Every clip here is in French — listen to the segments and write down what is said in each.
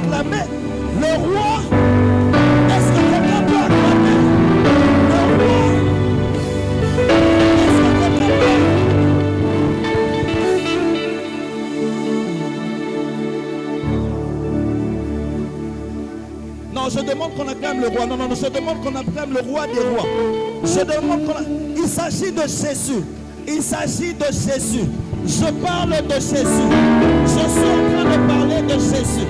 acclamer le roi? Est-ce que quelqu'un peut acclamer le roi? Est-ce que quelqu'un peut? Non, je demande qu'on acclame le roi. Non, je demande qu'on acclame le roi des rois. Je demande qu'on... Il s'agit de Jésus. Il s'agit de Jésus. Je parle de Jésus. Je suis en train de parler de Jésus.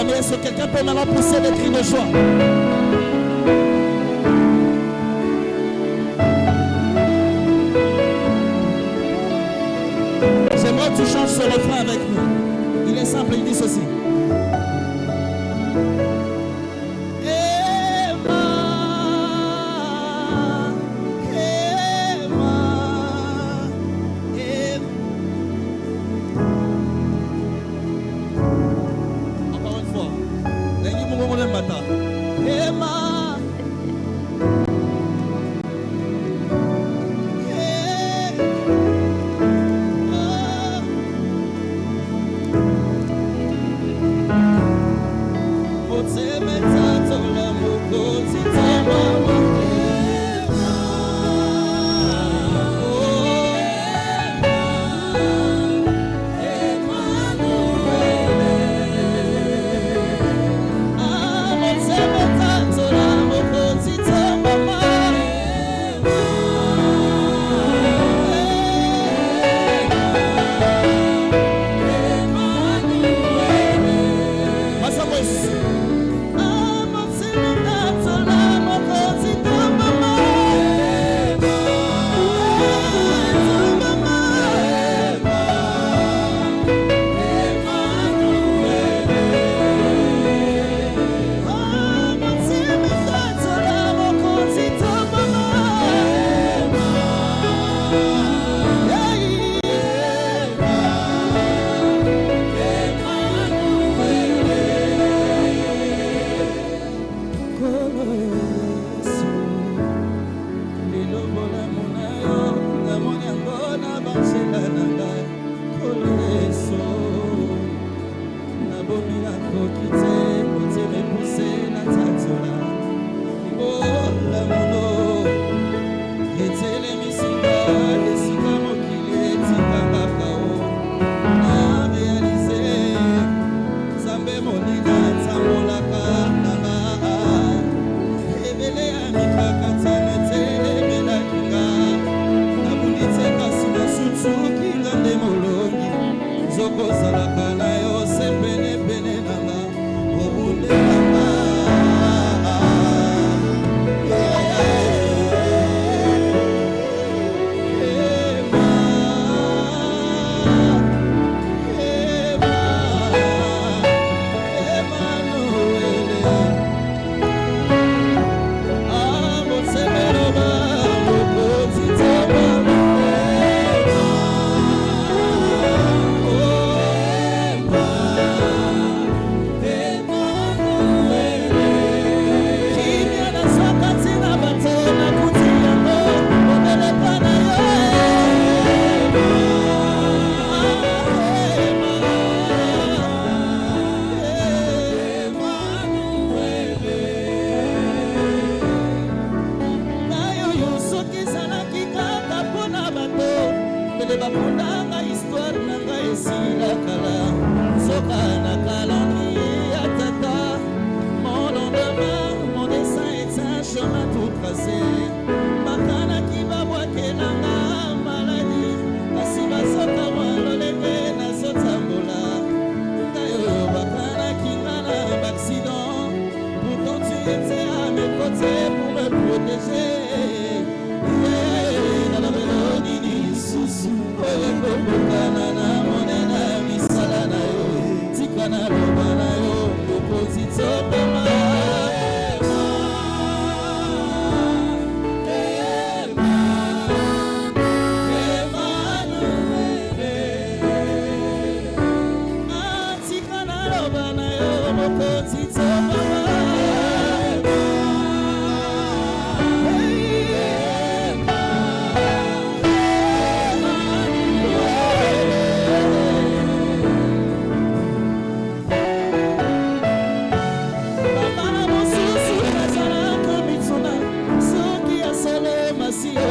Est-ce que quelqu'un peut maintenant pousser des cris de joie? J'aimerais que tu changes ce refrain avec nous. Il est simple, il dit ceci.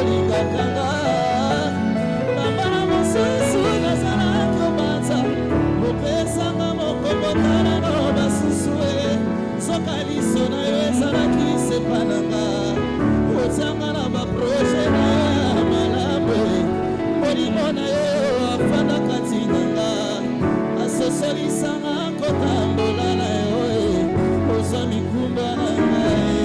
olingakanga nambala mosusu nazalaki obanza opesanga mokobotana no basusu soka liso na yo ezalaki sepananga otianga na baproje na ya malamu molimo na yo afandaka tinanga asosolisanga kotambola na yo ozwa mikumba na ngai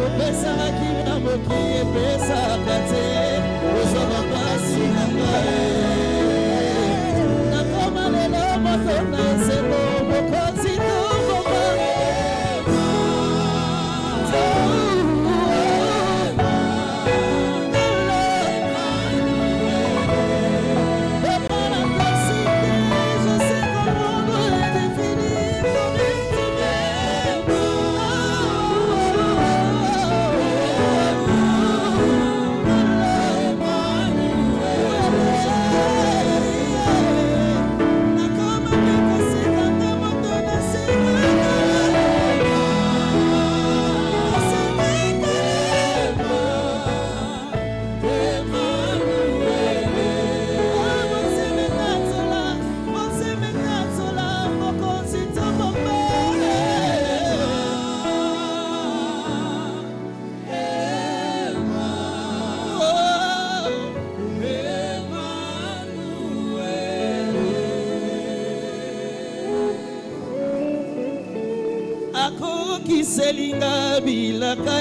opesaki na moki epesaka te ozwa bapasi na ngai nakoma lelo moto na esengo mokonzi toboma selinga bilaka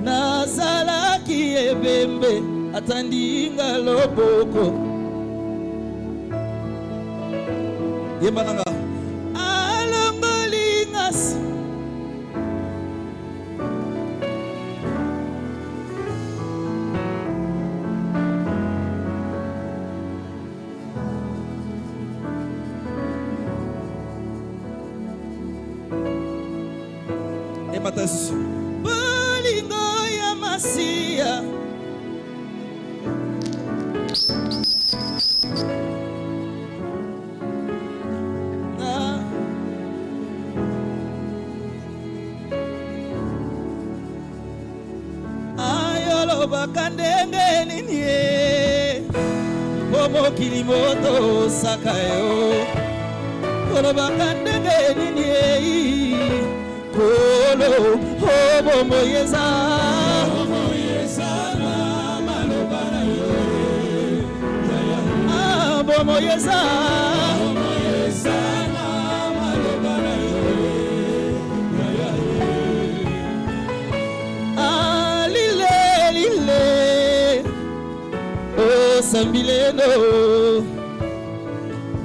nazalaki ebembe atandinga loboko yebananga alongolingas bolingo ya Masia ayolobaka ndenge nini pomokili moto saka yo kolobaka ndenge nini kolo hobo moyeza na maloba na yo abo moyeza na maloba na yo alile lile o sambileno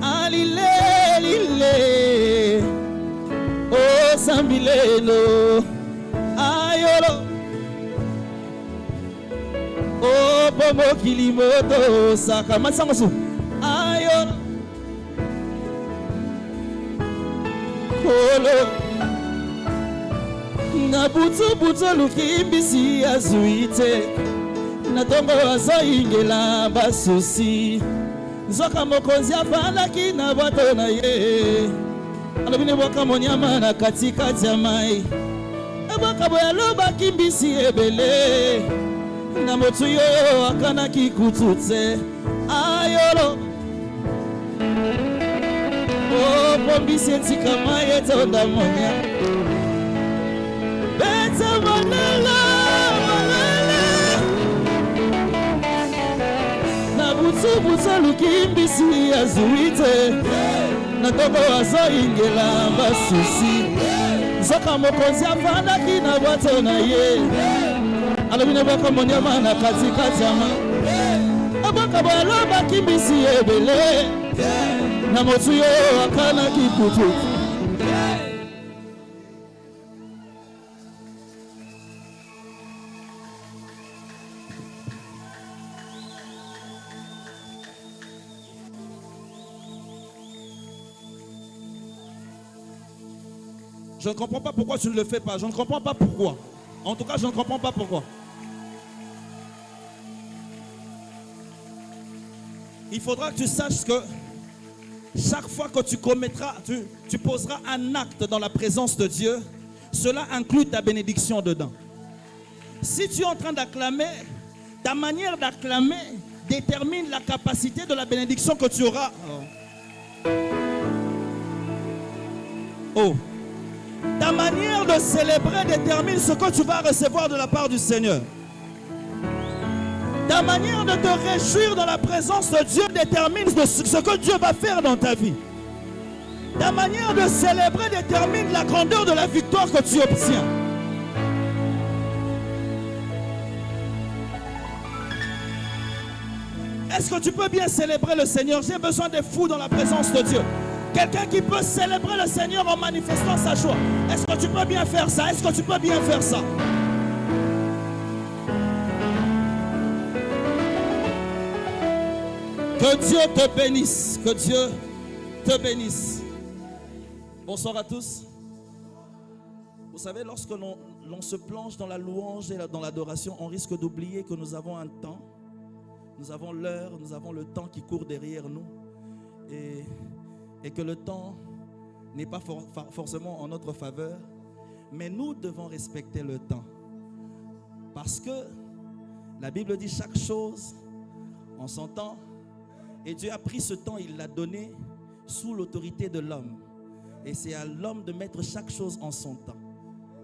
alile lile o sambileno ayolo o pomokili moto saka masangosu ayolo kolo na butu lukimbisi azuite na tongo azoingela basusi nzoka mokonzi afandaki na bato na ye alobine boka monyama na katikati ya mai eboka boyalobaki mbisi ebele na motu yo akanaki kutu te ayolo po mbisi etika mai etonda monya bete molela na butu luki mbisi azuite na tongo azoingela basusi nzoka mokonzi afandaki na bato na ye alobine boka monyama na katikati ya mai aboka boyalobaki mbisi ebele na motu yo akanaki kutu. Je ne comprends pas pourquoi tu ne le fais pas. Je ne comprends pas pourquoi. En tout cas, je ne comprends pas pourquoi. Il faudra que tu saches que chaque fois que tu commettras, tu poseras un acte dans la présence de Dieu, cela inclut ta bénédiction dedans. Si tu es en train d'acclamer, ta manière d'acclamer détermine la capacité de la bénédiction que tu auras. Oh. Ta manière de célébrer détermine ce que tu vas recevoir de la part du Seigneur. Ta manière de te réjouir dans la présence de Dieu détermine ce que Dieu va faire dans ta vie. Ta manière de célébrer détermine la grandeur de la victoire que tu obtiens. Est-ce que tu peux bien célébrer le Seigneur? J'ai besoin des fous dans la présence de Dieu. Quelqu'un qui peut célébrer le Seigneur en manifestant sa joie. Est-ce que tu peux bien faire ça? Est-ce que tu peux bien faire ça? Que Dieu te bénisse. Que Dieu te bénisse. Bonsoir à tous. Vous savez, lorsque l'on se plonge dans la louange et dans l'adoration, on risque d'oublier que nous avons un temps. Nous avons l'heure, nous avons le temps qui court derrière nous. Et que le temps n'est pas forcément en notre faveur. Mais nous devons respecter le temps. Parce que la Bible dit chaque chose en son temps. Et Dieu a pris ce temps, il l'a donné sous l'autorité de l'homme. Et c'est à l'homme de mettre chaque chose en son temps.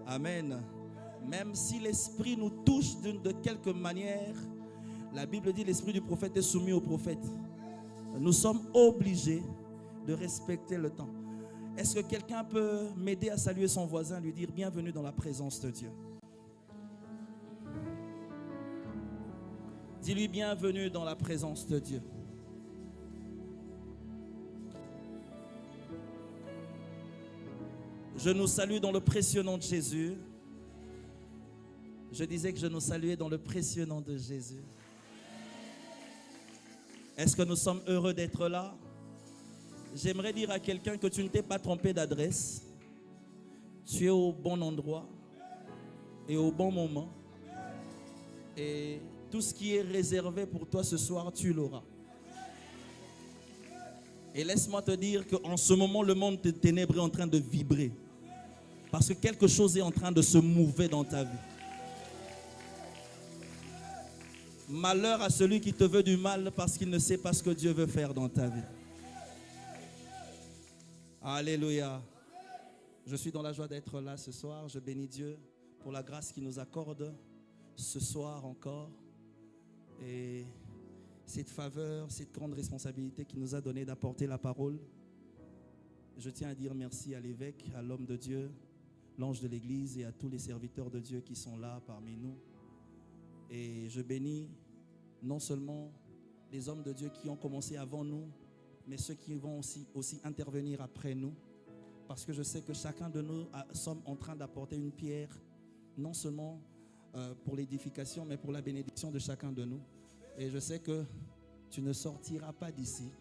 Amen. Même si l'esprit nous touche de quelque manière, la Bible dit l'esprit du prophète est soumis au prophète. Nous sommes obligés de respecter le temps. Est-ce que quelqu'un peut m'aider à saluer son voisin, lui dire bienvenue dans la présence de Dieu? Dis-lui bienvenue dans la présence de Dieu. Je nous salue dans le précieux nom de Jésus. Je disais que je nous saluais dans le précieux nom de Jésus. Est-ce que nous sommes heureux d'être là? J'aimerais dire à quelqu'un que tu ne t'es pas trompé d'adresse. Tu es au bon endroit et au bon moment. Et tout ce qui est réservé pour toi ce soir, tu l'auras. Et laisse-moi te dire qu'en ce moment, le monde ténébreux est en train de vibrer. Parce que quelque chose est en train de se mouver dans ta vie. Malheur à celui qui te veut du mal parce qu'il ne sait pas ce que Dieu veut faire dans ta vie. Alléluia. Je suis dans la joie d'être là ce soir. Je bénis Dieu pour la grâce qu'il nous accorde ce soir encore. Et cette faveur, cette grande responsabilité qu'il nous a donnée d'apporter la parole. Je tiens à dire merci à l'évêque, à l'homme de Dieu, l'ange de l'église et à tous les serviteurs de Dieu qui sont là parmi nous. Et je bénis non seulement les hommes de Dieu qui ont commencé avant nous, mais ceux qui vont aussi intervenir après nous. Parce que je sais que chacun de nous sommes en train d'apporter une pierre, non seulement pour l'édification, mais pour la bénédiction de chacun de nous. Et je sais que tu ne sortiras pas d'ici,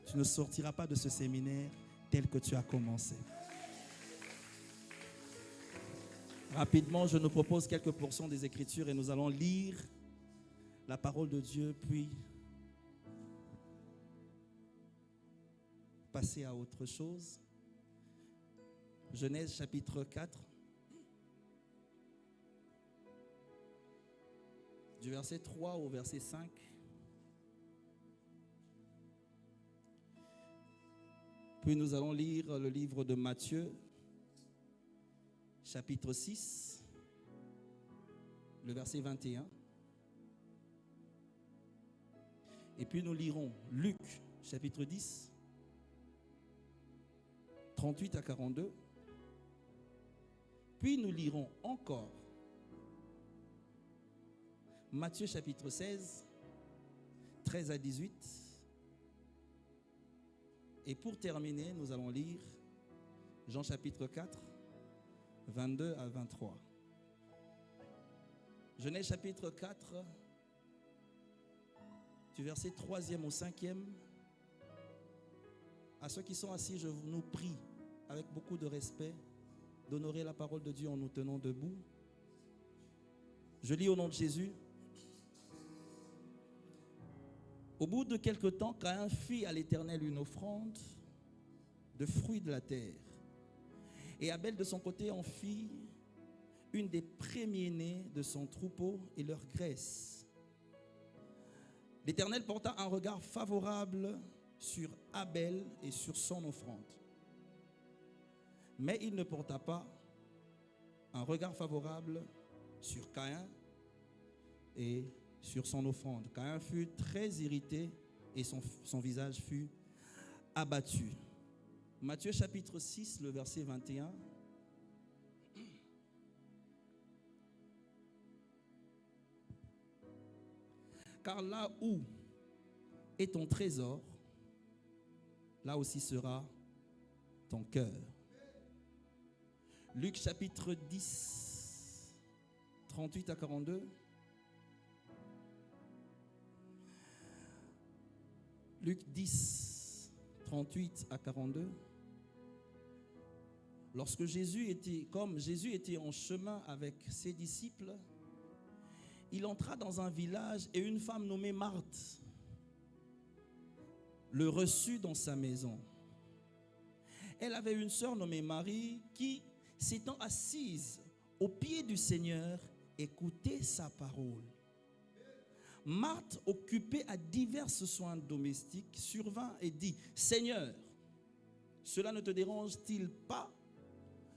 tu ne sortiras pas de ce séminaire tel que tu as commencé. Rapidement, je nous propose quelques portions des Écritures et nous allons lire la parole de Dieu, puis passer à autre chose. Genèse chapitre 4, du verset 3 au verset 5. Puis nous allons lire le livre de Matthieu, chapitre 6, le verset 21. Et puis nous lirons Luc, chapitre 10, 38 à 42. Puis nous lirons encore Matthieu, chapitre 16, 13 à 18. Et pour terminer, nous allons lire Jean, chapitre 4, 22 à 23. Genèse, chapitre 4, du verset 3e au 5e. À ceux qui sont assis, je nous prie avec beaucoup de respect d'honorer la parole de Dieu en nous tenant debout. Je lis au nom de Jésus. Au bout de quelque temps, Caïn fit à l'Éternel une offrande de fruits de la terre. Et Abel de son côté en fit une des premiers-nés de son troupeau et leur graisse. L'Éternel porta un regard favorable sur Abel et sur son offrande. Mais il ne porta pas un regard favorable sur Caïn et sur son offrande. Caïn fut très irrité et son visage fut abattu. Matthieu chapitre 6, le verset 21. Car là où est ton trésor, là aussi sera ton cœur. Luc chapitre 10, 38 à 42. Luc 10, 38 à 42. Lorsque Jésus était en chemin avec ses disciples, il entra dans un village et une femme nommée Marthe le reçut dans sa maison. Elle avait une sœur nommée Marie qui, s'étant assise au pied du Seigneur, écoutait sa parole. Marthe, occupée à divers soins domestiques, survint et dit: Seigneur, cela ne te dérange-t-il pas?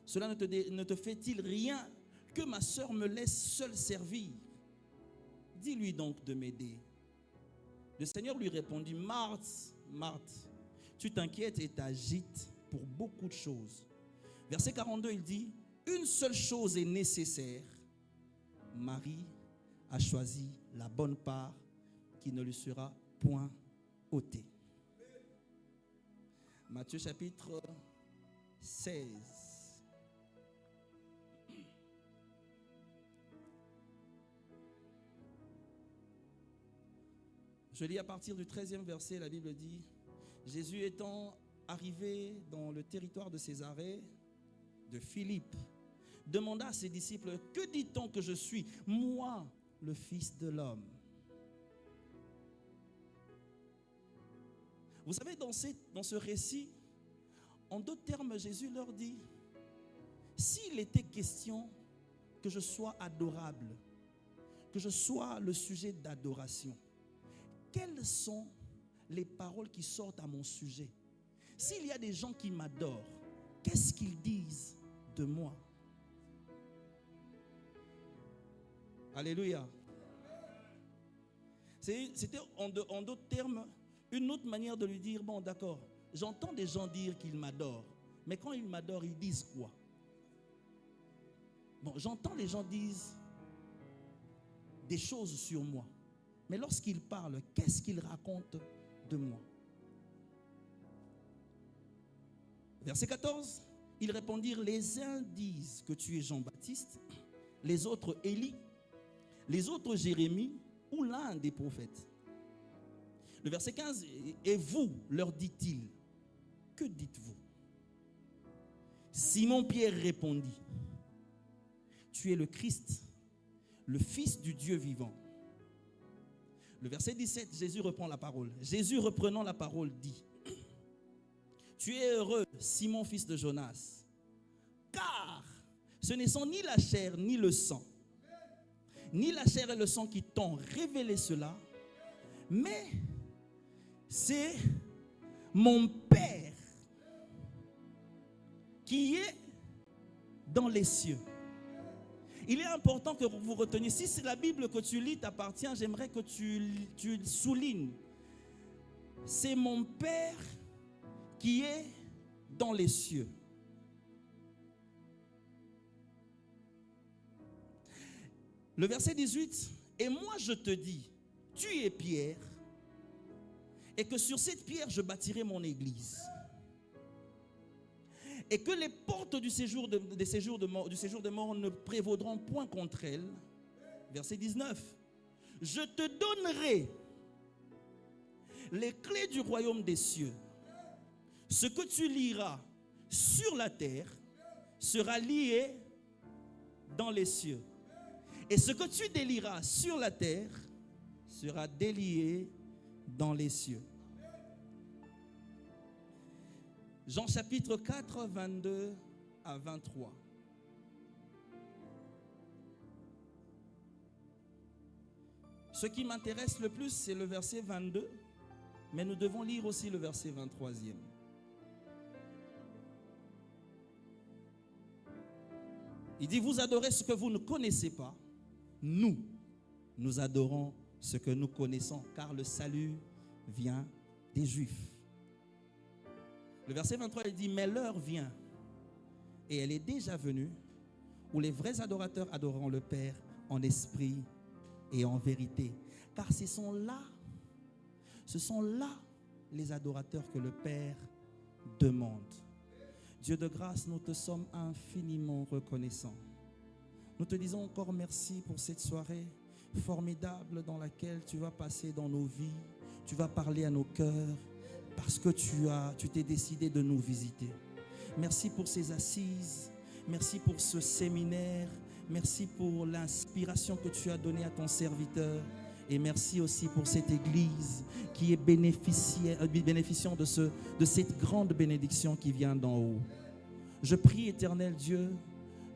Cela ne te fait-il rien que ma sœur me laisse seule servir? Dis-lui donc de m'aider. Le Seigneur lui répondit: Marthe, Marthe, tu t'inquiètes et t'agites pour beaucoup de choses. Verset 42, il dit: une seule chose est nécessaire. Marie a choisi la bonne part qui ne lui sera point ôtée. Matthieu chapitre 16. Je lis à partir du 13e verset, la Bible dit: Jésus étant arrivé dans le territoire de Césarée de Philippe, demanda à ses disciples: que dit-on que je suis, moi, le Fils de l'homme? Vous savez, dans ce récit, en d'autres termes, Jésus leur dit: s'il était question que je sois adorable, que je sois le sujet d'adoration, quelles sont les paroles qui sortent à mon sujet? S'il y a des gens qui m'adorent, qu'est-ce qu'ils disent de moi? Alléluia. C'était en d'autres termes une autre manière de lui dire: bon, d'accord, j'entends des gens dire qu'ils m'adorent, mais quand ils m'adorent, ils disent quoi? Bon, j'entends les gens dire des choses sur moi, mais lorsqu'ils parlent, qu'est-ce qu'ils racontent de moi? Verset 14, ils répondirent: les uns disent que tu es Jean-Baptiste, les autres Élie, les autres Jérémie ou l'un des prophètes. Le verset 15, et vous, leur dit-il, que dites-vous? Simon-Pierre répondit: tu es le Christ, le Fils du Dieu vivant. Le verset 17, Jésus reprend la parole. Jésus, reprenant la parole, dit: tu es heureux, Simon, fils de Jonas, car ce ne sont ni la chair ni le sang, ni la chair et le sang qui t'ont révélé cela, mais c'est mon Père qui est dans les cieux. Il est important que vous reteniez, si c'est la Bible que tu lis t'appartient, j'aimerais que tu soulignes: c'est mon Père qui est dans les cieux. Le verset 18, et moi je te dis, tu es Pierre, et que sur cette pierre je bâtirai mon église, et que les portes du séjour de mort ne prévaudront point contre elle. Verset 19, je te donnerai les clés du royaume des cieux. Ce que tu liras sur la terre sera lié dans les cieux. Et ce que tu délieras sur la terre sera délié dans les cieux. Jean chapitre 4, 22 à 23. Ce qui m'intéresse le plus, c'est le verset 22, mais nous devons lire aussi le verset 23e. Il dit, vous adorez ce que vous ne connaissez pas. Nous adorons ce que nous connaissons, car le salut vient des Juifs. Le verset 23, il dit, mais l'heure vient, et elle est déjà venue, où les vrais adorateurs adoreront le Père en esprit et en vérité. Car ce sont là les adorateurs que le Père demande. Dieu de grâce, nous te sommes infiniment reconnaissants. Nous te disons encore merci pour cette soirée formidable dans laquelle tu vas passer dans nos vies. Tu vas parler à nos cœurs parce que tu t'es décidé de nous visiter. Merci pour ces assises. Merci pour ce séminaire. Merci pour l'inspiration que tu as donnée à ton serviteur. Et merci aussi pour cette église qui est bénéficiant de cette grande bénédiction qui vient d'en haut. Je prie, éternel Dieu,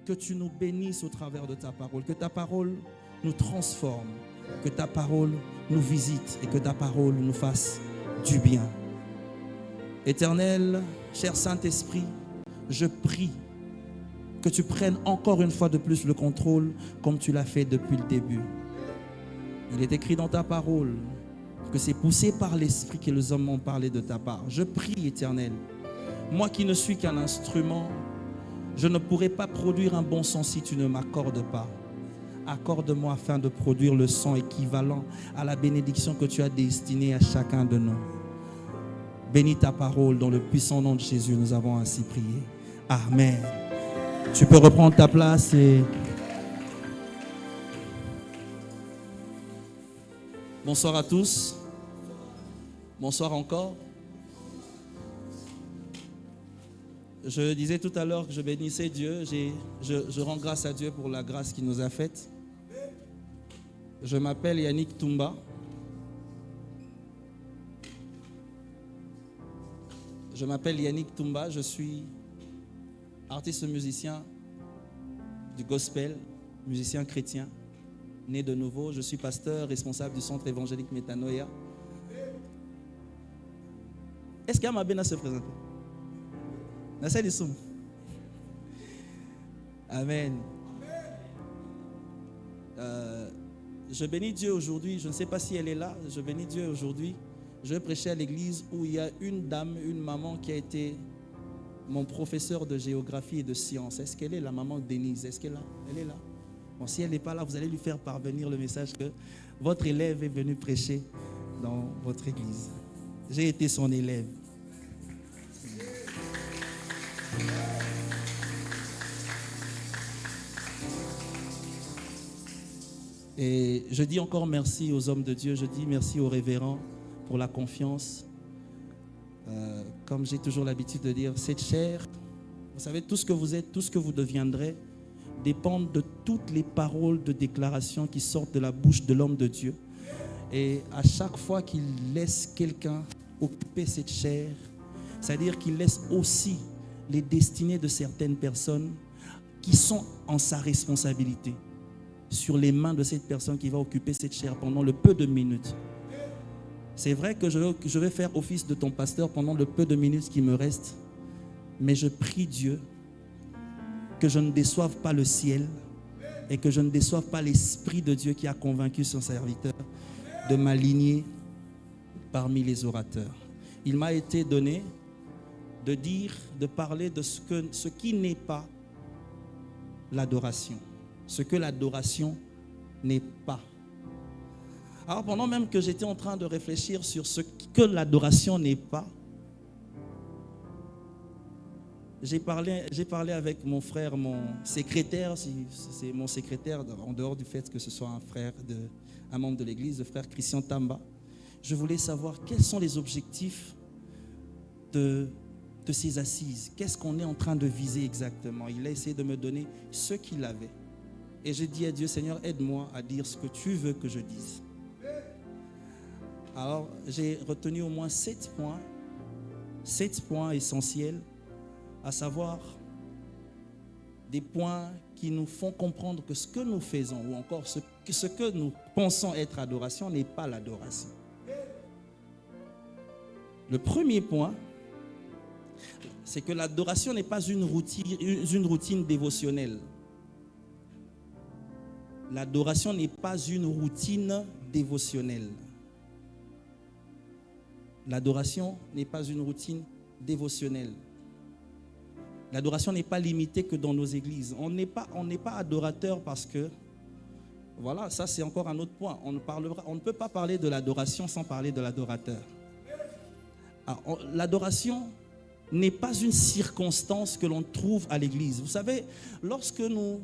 que tu nous bénisses au travers de ta parole, que ta parole nous transforme, que ta parole nous visite et que ta parole nous fasse du bien. Éternel, cher Saint-Esprit, je prie que tu prennes encore une fois de plus le contrôle comme tu l'as fait depuis le début. Il est écrit dans ta parole que c'est poussé par l'Esprit que les hommes m'ont parlé de ta part. Je prie, Éternel, moi qui ne suis qu'un instrument, je ne pourrai pas produire un bon son si tu ne m'accordes pas. Accorde-moi afin de produire le son équivalent à la bénédiction que tu as destinée à chacun de nous. Bénis ta parole dans le puissant nom de Jésus, nous avons ainsi prié. Amen. Tu peux reprendre ta place et... Bonsoir à tous. Bonsoir encore. Je disais tout à l'heure que je bénissais Dieu. Je rends grâce à Dieu pour la grâce qu'il nous a faite. Je m'appelle Yannick Toumba. Je suis artiste musicien du gospel, musicien chrétien, né de nouveau. Je suis pasteur, responsable du centre évangélique Metanoia. Est-ce qu'il y a ma béna se présenter? Amen. Je bénis Dieu aujourd'hui. Je ne sais pas si elle est là. Je bénis Dieu aujourd'hui. Je vais prêcher à l'église où il y a une dame, une maman qui a été mon professeur de géographie et de sciences. Est-ce qu'elle est la maman Denise? Est-ce qu'elle est là? Elle est là? Bon, si elle n'est pas là, vous allez lui faire parvenir le message que votre élève est venu prêcher dans votre église. J'ai été son élève. Et je dis encore merci aux hommes de Dieu, je dis merci aux révérends pour la confiance. Comme j'ai toujours l'habitude de dire, cette chair, vous savez, tout ce que vous êtes, tout ce que vous deviendrez, dépendent de toutes les paroles de déclaration qui sortent de la bouche de l'homme de Dieu. Et à chaque fois qu'il laisse quelqu'un occuper cette chair, c'est-à-dire qu'il laisse aussi les destinées de certaines personnes qui sont en sa responsabilité sur les mains de cette personne qui va occuper cette chair pendant le peu de minutes. C'est vrai que je vais faire office de ton pasteur pendant le peu de minutes qui me reste, mais je prie Dieu que je ne déçoive pas le ciel et que je ne déçoive pas l'Esprit de Dieu qui a convaincu son serviteur de m'aligner parmi les orateurs. Il m'a été donné de parler de ce qui n'est pas l'adoration, ce que l'adoration n'est pas. Alors pendant même que j'étais en train de réfléchir sur ce que l'adoration n'est pas, j'ai parlé avec mon frère, mon secrétaire, c'est mon secrétaire, en dehors du fait que ce soit un membre de l'église, le frère Christian Tamba. Je voulais savoir quels sont les objectifs de ces assises. Qu'est-ce qu'on est en train de viser exactement? Il a essayé de me donner ce qu'il avait. Et j'ai dit à Dieu, Seigneur, aide-moi à dire ce que tu veux que je dise. Alors, j'ai retenu au moins 7 points essentiels, à savoir des points qui nous font comprendre que ce que nous faisons, ou encore ce que nous pensons être adoration, n'est pas l'adoration. Le premier point, c'est que l'adoration n'est pas une routine dévotionnelle. L'adoration n'est pas une routine dévotionnelle. L'adoration n'est pas une routine dévotionnelle. L'adoration n'est pas limitée que dans nos églises. On n'est pas adorateur parce que, voilà, ça c'est encore un autre point. On ne peut pas parler de l'adoration sans parler de l'adorateur. L'adoration n'est pas une circonstance que l'on trouve à l'église. Vous savez, lorsque nous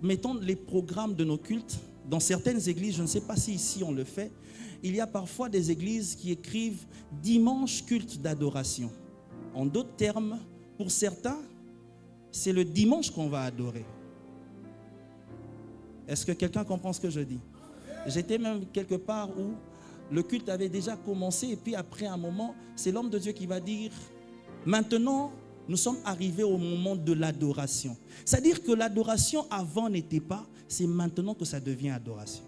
mettons les programmes de nos cultes, dans certaines églises, je ne sais pas si ici on le fait, il y a parfois des églises qui écrivent dimanche culte d'adoration. En d'autres termes, pour certains, c'est le dimanche qu'on va adorer. Est-ce que quelqu'un comprend ce que je dis? J'étais même quelque part où le culte avait déjà commencé et puis après un moment, c'est l'homme de Dieu qui va dire, maintenant, nous sommes arrivés au moment de l'adoration. C'est-à-dire que l'adoration avant n'était pas, c'est maintenant que ça devient adoration.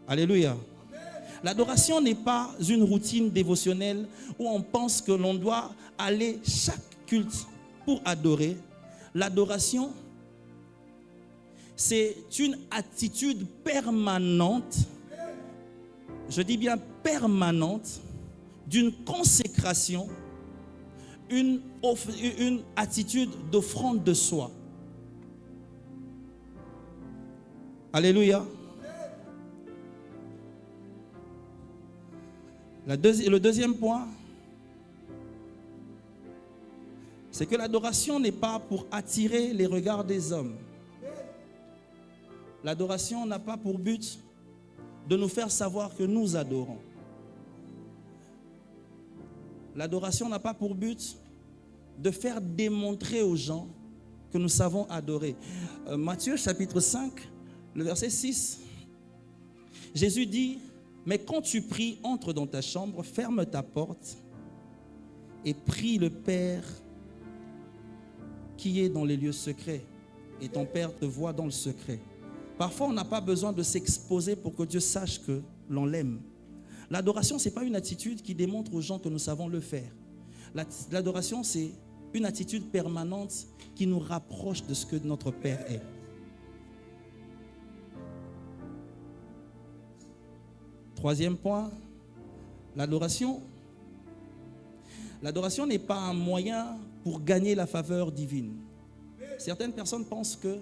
Alléluia. L'adoration n'est pas une routine dévotionnelle où on pense que l'on doit aller chaque culte pour adorer. L'adoration, c'est une attitude permanente, je dis bien permanente, d'une consécration, une attitude d'offrande de soi. Alléluia. Le deuxième point, c'est que l'adoration n'est pas pour attirer les regards des hommes. L'adoration n'a pas pour but de nous faire savoir que nous adorons. L'adoration n'a pas pour but de faire démontrer aux gens que nous savons adorer. Matthieu chapitre 5, le verset 6, Jésus dit, « Mais quand tu pries, entre dans ta chambre, ferme ta porte et prie le Père qui est dans les lieux secrets. Et ton Père te voit dans le secret. » Parfois, on n'a pas besoin de s'exposer pour que Dieu sache que l'on l'aime. L'adoration, ce n'est pas une attitude qui démontre aux gens que nous savons le faire. L'adoration, c'est une attitude permanente qui nous rapproche de ce que notre Père est. Troisième point, l'adoration. L'adoration n'est pas un moyen pour gagner la faveur divine. Certaines personnes pensent que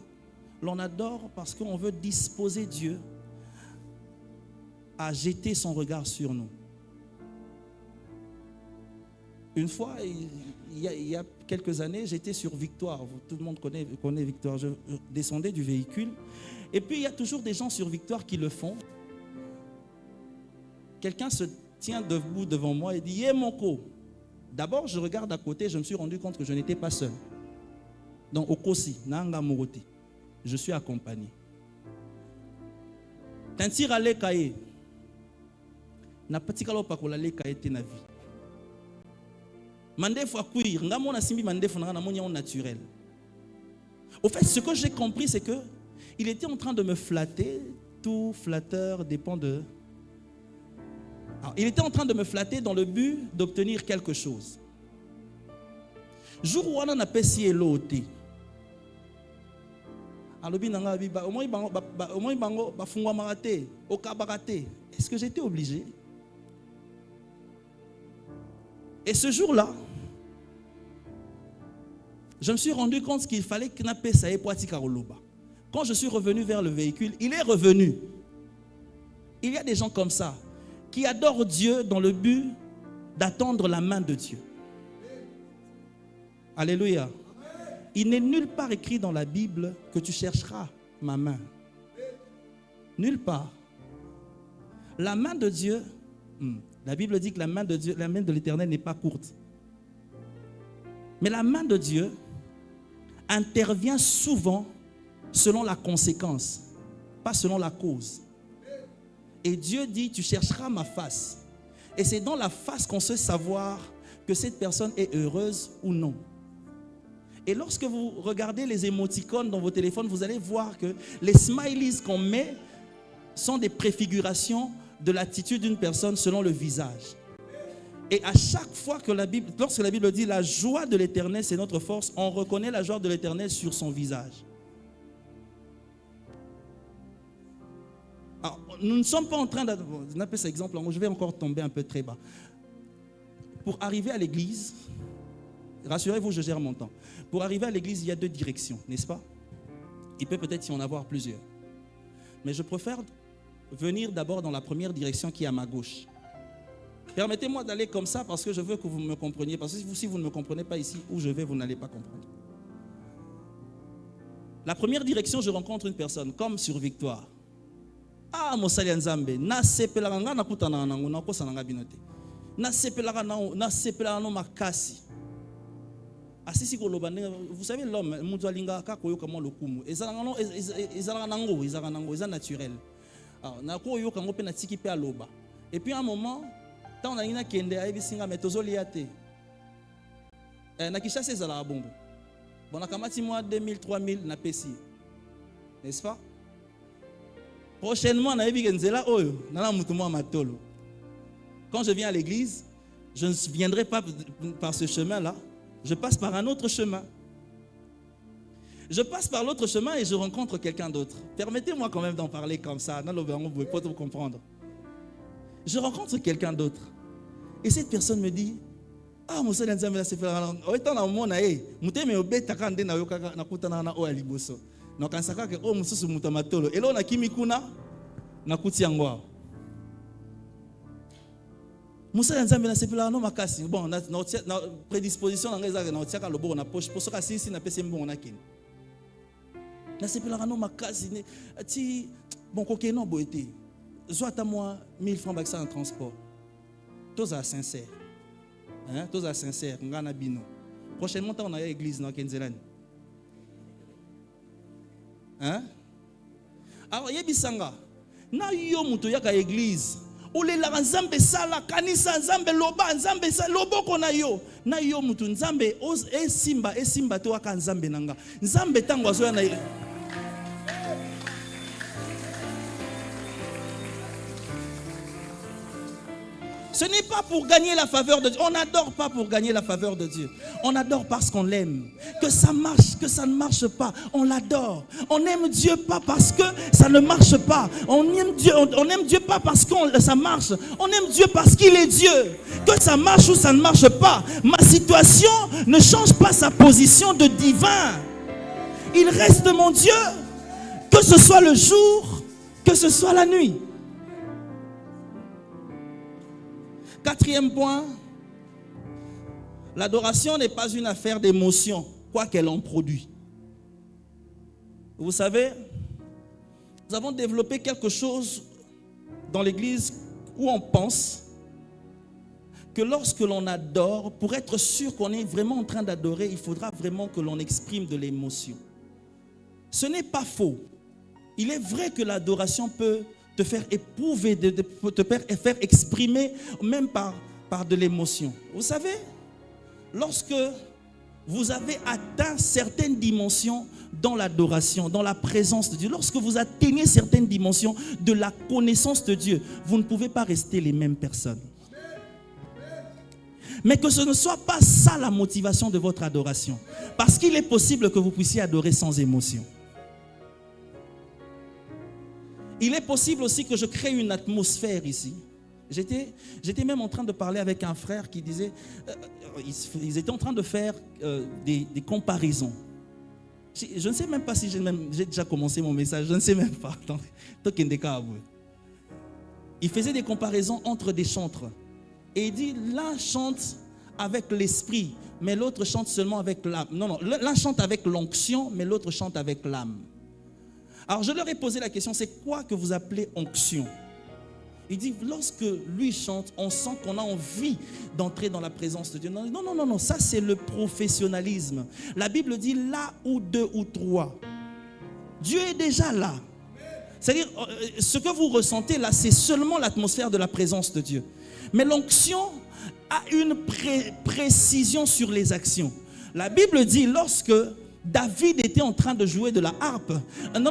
l'on adore parce qu'on veut disposer Dieu à jeter son regard sur nous. Une fois, il y a quelques années, j'étais sur Victoire. Tout le monde connaît Victoire. Je descendais du véhicule. Et puis, il y a toujours des gens sur Victoire qui le font. Quelqu'un se tient debout devant moi et dit « Yé Moko ». D'abord, je regarde à côté, je me suis rendu compte que je n'étais pas seul. Donc, Okosi, Nanga Morote, je suis accompagné. Tantira le kaye. Na patikalo pakola le kaye te na vie. Mandefo akuir, ngamo na simbi mandefo na monia naturel. Au fait, ce que j'ai compris, c'est que il était en train de me flatter. Tout flatteur dépend de... Alors, il était en train de me flatter dans le but d'obtenir quelque chose. Jour où on a pesi elote. Est-ce que j'étais obligé? Et ce jour-là, je me suis rendu compte qu'il fallait que ça ait poiti karoloba. Quand je suis revenu vers le véhicule, il est revenu. Il y a des gens comme ça qui adorent Dieu dans le but d'attendre la main de Dieu. Alléluia. Il n'est nulle part écrit dans la Bible que tu chercheras ma main. Nulle part. La main de Dieu, la Bible dit que la main de Dieu, la main de l'Éternel n'est pas courte. Mais la main de Dieu intervient souvent selon la conséquence, pas selon la cause. Et Dieu dit, tu chercheras ma face. Et c'est dans la face qu'on sait savoir que cette personne est heureuse ou non. Et lorsque vous regardez les émoticônes dans vos téléphones, vous allez voir que les smileys qu'on met sont des préfigurations de l'attitude d'une personne selon le visage. Et à chaque fois que lorsque la Bible dit la joie de l'Éternel c'est notre force, on reconnaît la joie de l'Éternel sur son visage. Alors, nous ne sommes pas en train on appelle ça exemple, je vais encore tomber un peu très bas. Pour arriver à l'église, rassurez-vous, je gère mon temps. Pour arriver à l'église, il y a 2 directions, n'est-ce pas? Il peut peut-être y en avoir plusieurs. Mais je préfère venir d'abord dans la première direction qui est à ma gauche. Permettez-moi d'aller comme ça parce que je veux que vous me compreniez. Parce que si vous ne me comprenez pas ici où je vais, vous n'allez pas comprendre. La première direction, je rencontre une personne, comme sur Victoire. Ah, Mosali Nzambe, na sepelanga na kutana nango na kosa nanga binote. Na sepelanga na makasi. Asisi koloba, vous savez l'homme, muzalinga ka koyoka mo lokumu. Ezalanga nango, eza naturel. Alors, na koyoka ngo pe na tiki pe aloba. Et puis à un moment, tant on a une kende ayebi singa metozoli ate. Na kishasa ezala bongo. Bon, nakamati moi 2000 3000 na pesi. N'est-ce pas? Prochainement, na yebi kenzela oyo, na mutu mo matolo. Quand je viens à l'église, je ne viendrai pas par ce chemin-là. Je passe par un autre chemin. Je passe par l'autre chemin et je rencontre quelqu'un d'autre. Permettez-moi quand même d'en parler comme ça. Vous ne pouvez pas tout comprendre. Je rencontre quelqu'un d'autre. Et cette personne me dit, ah, mon Seigneur, c'est fait la langue. Autant dans mon aïe, mouté me obé takande na yoka na kutana na o aliboso. Na kansaka ke o mususu mutamatolo. Et là on a kimikuna na kutiangwa. Moussa Nzambe na sepela no makasi. Bon, na prédisposition na ngeza na otiaka lobo na poche pour soka sisi na pese mbongo na kin. Na sepela no makasi ne ti bon koke no boete. Soit à moi 1000 francs baksa en transport. Tous à sincère. Hein, tous à sincère ngana bino. Prochainement on a l'église na Kenzelani. Hein? Alors yebisanga. Na yo muto yaka église. Olela nzambe sala kanisa nzambe loba nzambe loboko na yo mutu nzambe esimba to aka nzambe nanga nzambe tango azoya na Ce n'est pas pour gagner la faveur de Dieu. On n'adore pas pour gagner la faveur de Dieu. On adore parce qu'on l'aime. Que ça marche, que ça ne marche pas, on l'adore. On aime Dieu pas parce que ça ne marche pas. On aime Dieu pas parce que ça marche. On aime Dieu parce qu'il est Dieu. Que ça marche ou ça ne marche pas, ma situation ne change pas sa position de divin. Il reste mon Dieu, que ce soit le jour, que ce soit la nuit. 4e point, l'adoration n'est pas une affaire d'émotion, quoi qu'elle en produit. Vous savez, nous avons développé quelque chose dans l'église où on pense que lorsque l'on adore, pour être sûr qu'on est vraiment en train d'adorer, il faudra vraiment que l'on exprime de l'émotion. Ce n'est pas faux. Il est vrai que l'adoration peut te faire éprouver, te faire exprimer même par de l'émotion. Vous savez, lorsque vous avez atteint certaines dimensions dans l'adoration, dans la présence de Dieu, lorsque vous atteignez certaines dimensions de la connaissance de Dieu, vous ne pouvez pas rester les mêmes personnes. Mais que ce ne soit pas ça la motivation de votre adoration. Parce qu'il est possible que vous puissiez adorer sans émotion. Il est possible aussi que je crée une atmosphère ici. J'étais même en train de parler avec un frère qui disait, ils étaient en train de faire des comparaisons. Je ne sais même pas si j'ai déjà commencé mon message, je ne sais même pas. Il faisait des comparaisons entre des chantres. Et il dit, l'un chante avec l'esprit, mais l'autre chante seulement avec l'âme. Non, l'un chante avec l'onction, mais l'autre chante avec l'âme. Alors je leur ai posé la question, c'est quoi que vous appelez onction? Il dit, lorsque lui chante, on sent qu'on a envie d'entrer dans la présence de Dieu. Non, ça c'est le professionnalisme. La Bible dit, là où 2 ou 3. Dieu est déjà là. C'est-à-dire, ce que vous ressentez là, c'est seulement l'atmosphère de la présence de Dieu. Mais l'onction a une précision sur les actions. La Bible dit lorsque David était en train de jouer de la harpe. Non,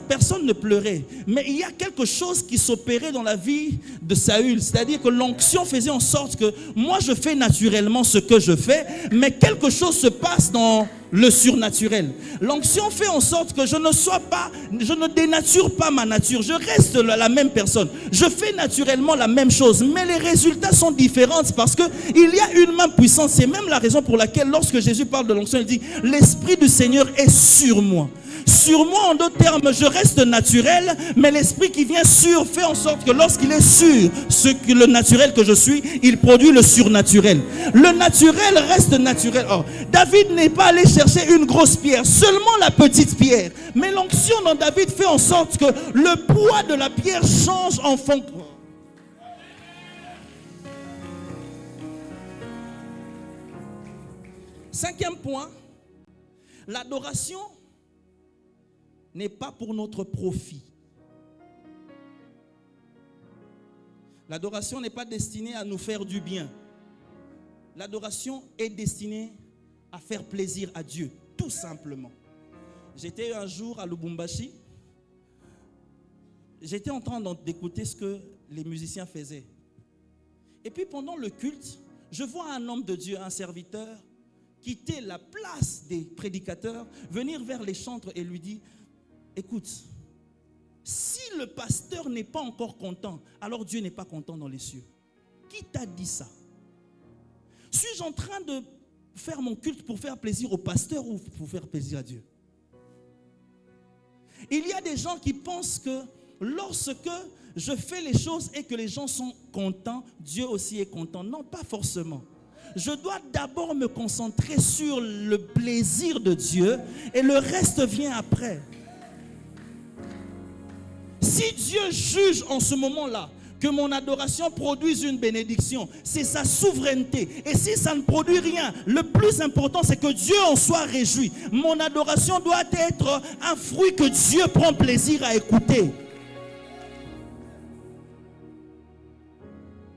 personne ne pleurait. Mais il y a quelque chose qui s'opérait dans la vie de Saül. C'est-à-dire que l'onction faisait en sorte que moi je fais naturellement ce que je fais, mais quelque chose se passe dans le surnaturel. L'onction fait en sorte que je ne dénature pas ma nature. Je reste la même personne. Je fais naturellement la même chose, mais les résultats sont différents parce qu'il y a une même puissance. C'est même la raison pour laquelle lorsque Jésus parle de l'onction, il dit « L'Esprit du Seigneur est sur moi ». Sur moi, en d'autres termes, je reste naturel, mais l'esprit qui vient sur fait en sorte que lorsqu'il est sur le naturel que je suis, il produit le surnaturel. Le naturel reste naturel. Oh, David n'est pas allé chercher une grosse pierre, seulement la petite pierre. Mais l'onction dans David fait en sorte que le poids de la pierre change en fonction. Cinquième point, l'adoration n'est pas pour notre profit. L'adoration n'est pas destinée à nous faire du bien. L'adoration est destinée à faire plaisir à Dieu, tout simplement. J'étais un jour à Lubumbashi. J'étais en train d'écouter ce que les musiciens faisaient. Et puis pendant le culte, je vois un homme de Dieu, un serviteur, quitter la place des prédicateurs, venir vers les chantres et lui dire: écoute, si le pasteur n'est pas encore content, alors Dieu n'est pas content dans les cieux. Qui t'a dit ça? Suis-je en train de faire mon culte pour faire plaisir au pasteur ou pour faire plaisir à Dieu? Il y a des gens qui pensent que lorsque je fais les choses et que les gens sont contents, Dieu aussi est content. Non, pas forcément. Je dois d'abord me concentrer sur le plaisir de Dieu et le reste vient après. Si Dieu juge en ce moment-là que mon adoration produise une bénédiction, c'est sa souveraineté. Et si ça ne produit rien, le plus important, c'est que Dieu en soit réjoui. Mon adoration doit être un fruit que Dieu prend plaisir à écouter.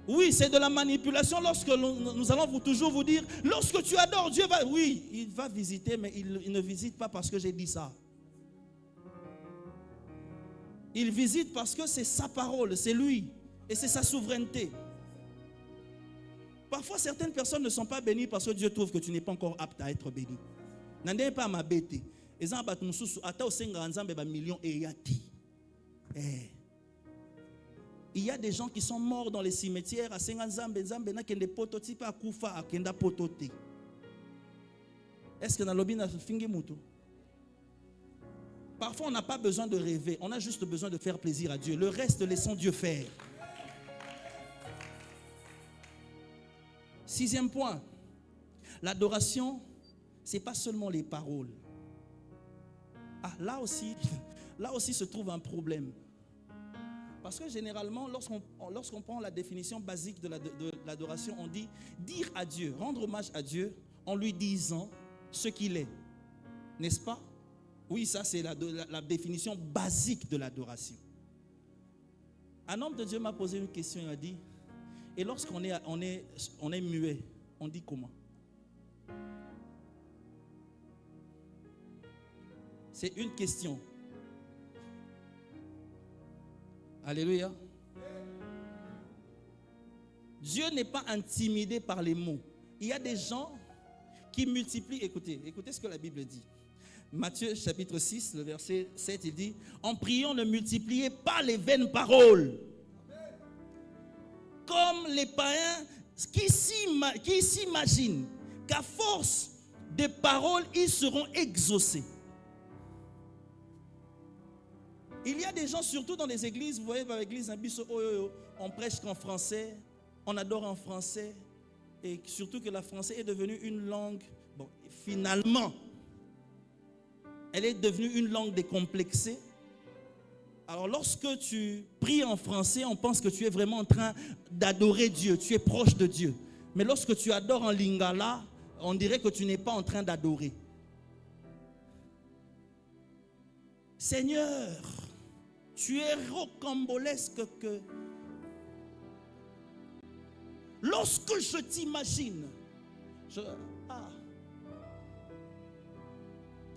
Oui, c'est de la manipulation lorsque nous allons toujours vous dire, lorsque tu adores, Dieu va... Oui, il va visiter, mais il ne visite pas parce que j'ai dit ça. Il visite parce que c'est sa parole, c'est lui. Et c'est sa souveraineté. Parfois, certaines personnes ne sont pas bénies parce que Dieu trouve que tu n'es pas encore apte à être béni. N'andez pas à m'abêter. Il y a des gens qui sont morts dans les cimetières. Est-ce que dans l'objet n'a fingi mutu? Parfois, on n'a pas besoin de rêver. On a juste besoin de faire plaisir à Dieu. Le reste, laissons Dieu faire. Sixième point. L'adoration, ce n'est pas seulement les paroles. Ah, là aussi se trouve un problème. Parce que généralement, lorsqu'on prend la définition basique de l'adoration, on dit dire à Dieu, rendre hommage à Dieu en lui disant ce qu'il est. N'est-ce pas? Oui, ça c'est la définition basique de l'adoration. Un homme de Dieu m'a posé une question, il m'a dit, et lorsqu'on est muet, on dit comment? C'est une question. Alléluia. Dieu n'est pas intimidé par les mots. Il y a des gens qui multiplient. Écoutez ce que la Bible dit. Matthieu chapitre 6, le verset 7, il dit: en priant, ne multipliez pas les vaines paroles. Comme les païens qui s'imaginent qu'à force de paroles, ils seront exaucés. Il y a des gens, surtout dans les églises, vous voyez, dans l'église, on prêche qu'en français, on adore en français, et surtout que la français est devenue une langue, bon, finalement, elle est devenue une langue décomplexée. Alors lorsque tu pries en français, on pense que tu es vraiment en train d'adorer Dieu, tu es proche de Dieu. Mais lorsque tu adores en lingala, on dirait que tu n'es pas en train d'adorer. Seigneur, tu es rocambolesque que lorsque je t'imagine,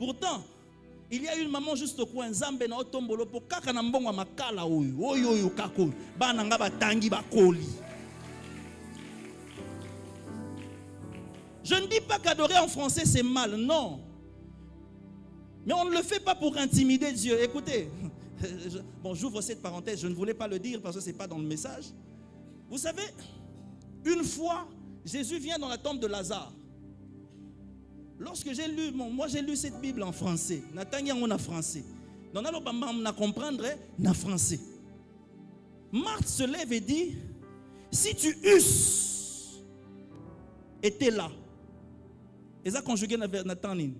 Pourtant, il y a une maman juste au coin, Nzambe na otombolo po kaka na mbongo makala oyo. Oyo kako. Bana nga batangi bakoli. Je ne dis pas qu'adorer en français c'est mal, non. Mais on ne le fait pas pour intimider Dieu. Écoutez, bon, j'ouvre cette parenthèse, je ne voulais pas le dire parce que ce n'est pas dans le message. Vous savez, une fois, Jésus vient dans la tombe de Lazare. Lorsque j'ai lu, moi j'ai lu cette Bible en français. On a français. Donc on a comprendre en français. Marthe se lève et dit, si tu eusses été là, et ça conjugué dans Nathanin.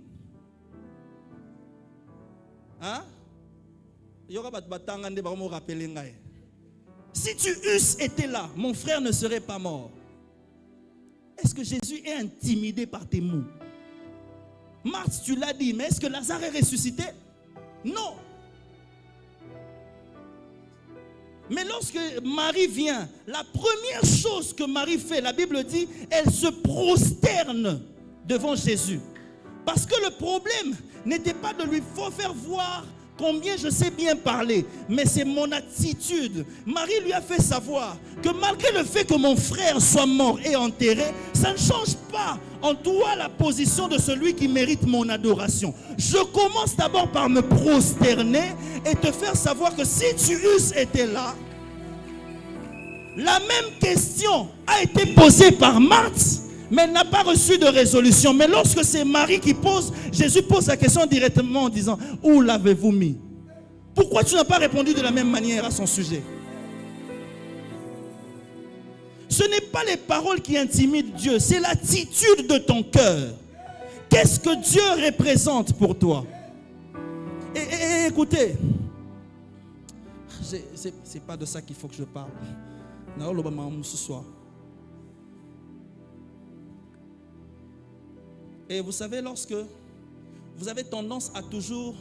Hein? Si tu eusses été là, mon frère ne serait pas mort. Est-ce que Jésus est intimidé par tes mots? Marthe, tu l'as dit, mais est-ce que Lazare est ressuscité? Non. Mais lorsque Marie vient, la première chose que Marie fait, la Bible dit, elle se prosterne devant Jésus. Parce que le problème n'était pas de lui faire voir combien je sais bien parler, mais c'est mon attitude. Marie lui a fait savoir que malgré le fait que mon frère soit mort et enterré, ça ne change pas en toi la position de celui qui mérite mon adoration. Je commence d'abord par me prosterner et te faire savoir que si tu eusses été là, la même question a été posée par Marthe, mais elle n'a pas reçu de résolution. Mais lorsque c'est Marie qui pose, Jésus pose la question directement en disant, où l'avez-vous mis? Pourquoi tu n'as pas répondu de la même manière à son sujet? Ce n'est pas les paroles qui intimident Dieu, c'est l'attitude de ton cœur. Qu'est-ce que Dieu représente pour toi? Et écoutez, c'est pas de ça qu'il faut que je parle. Ce soir. Et vous savez, lorsque vous avez tendance à toujours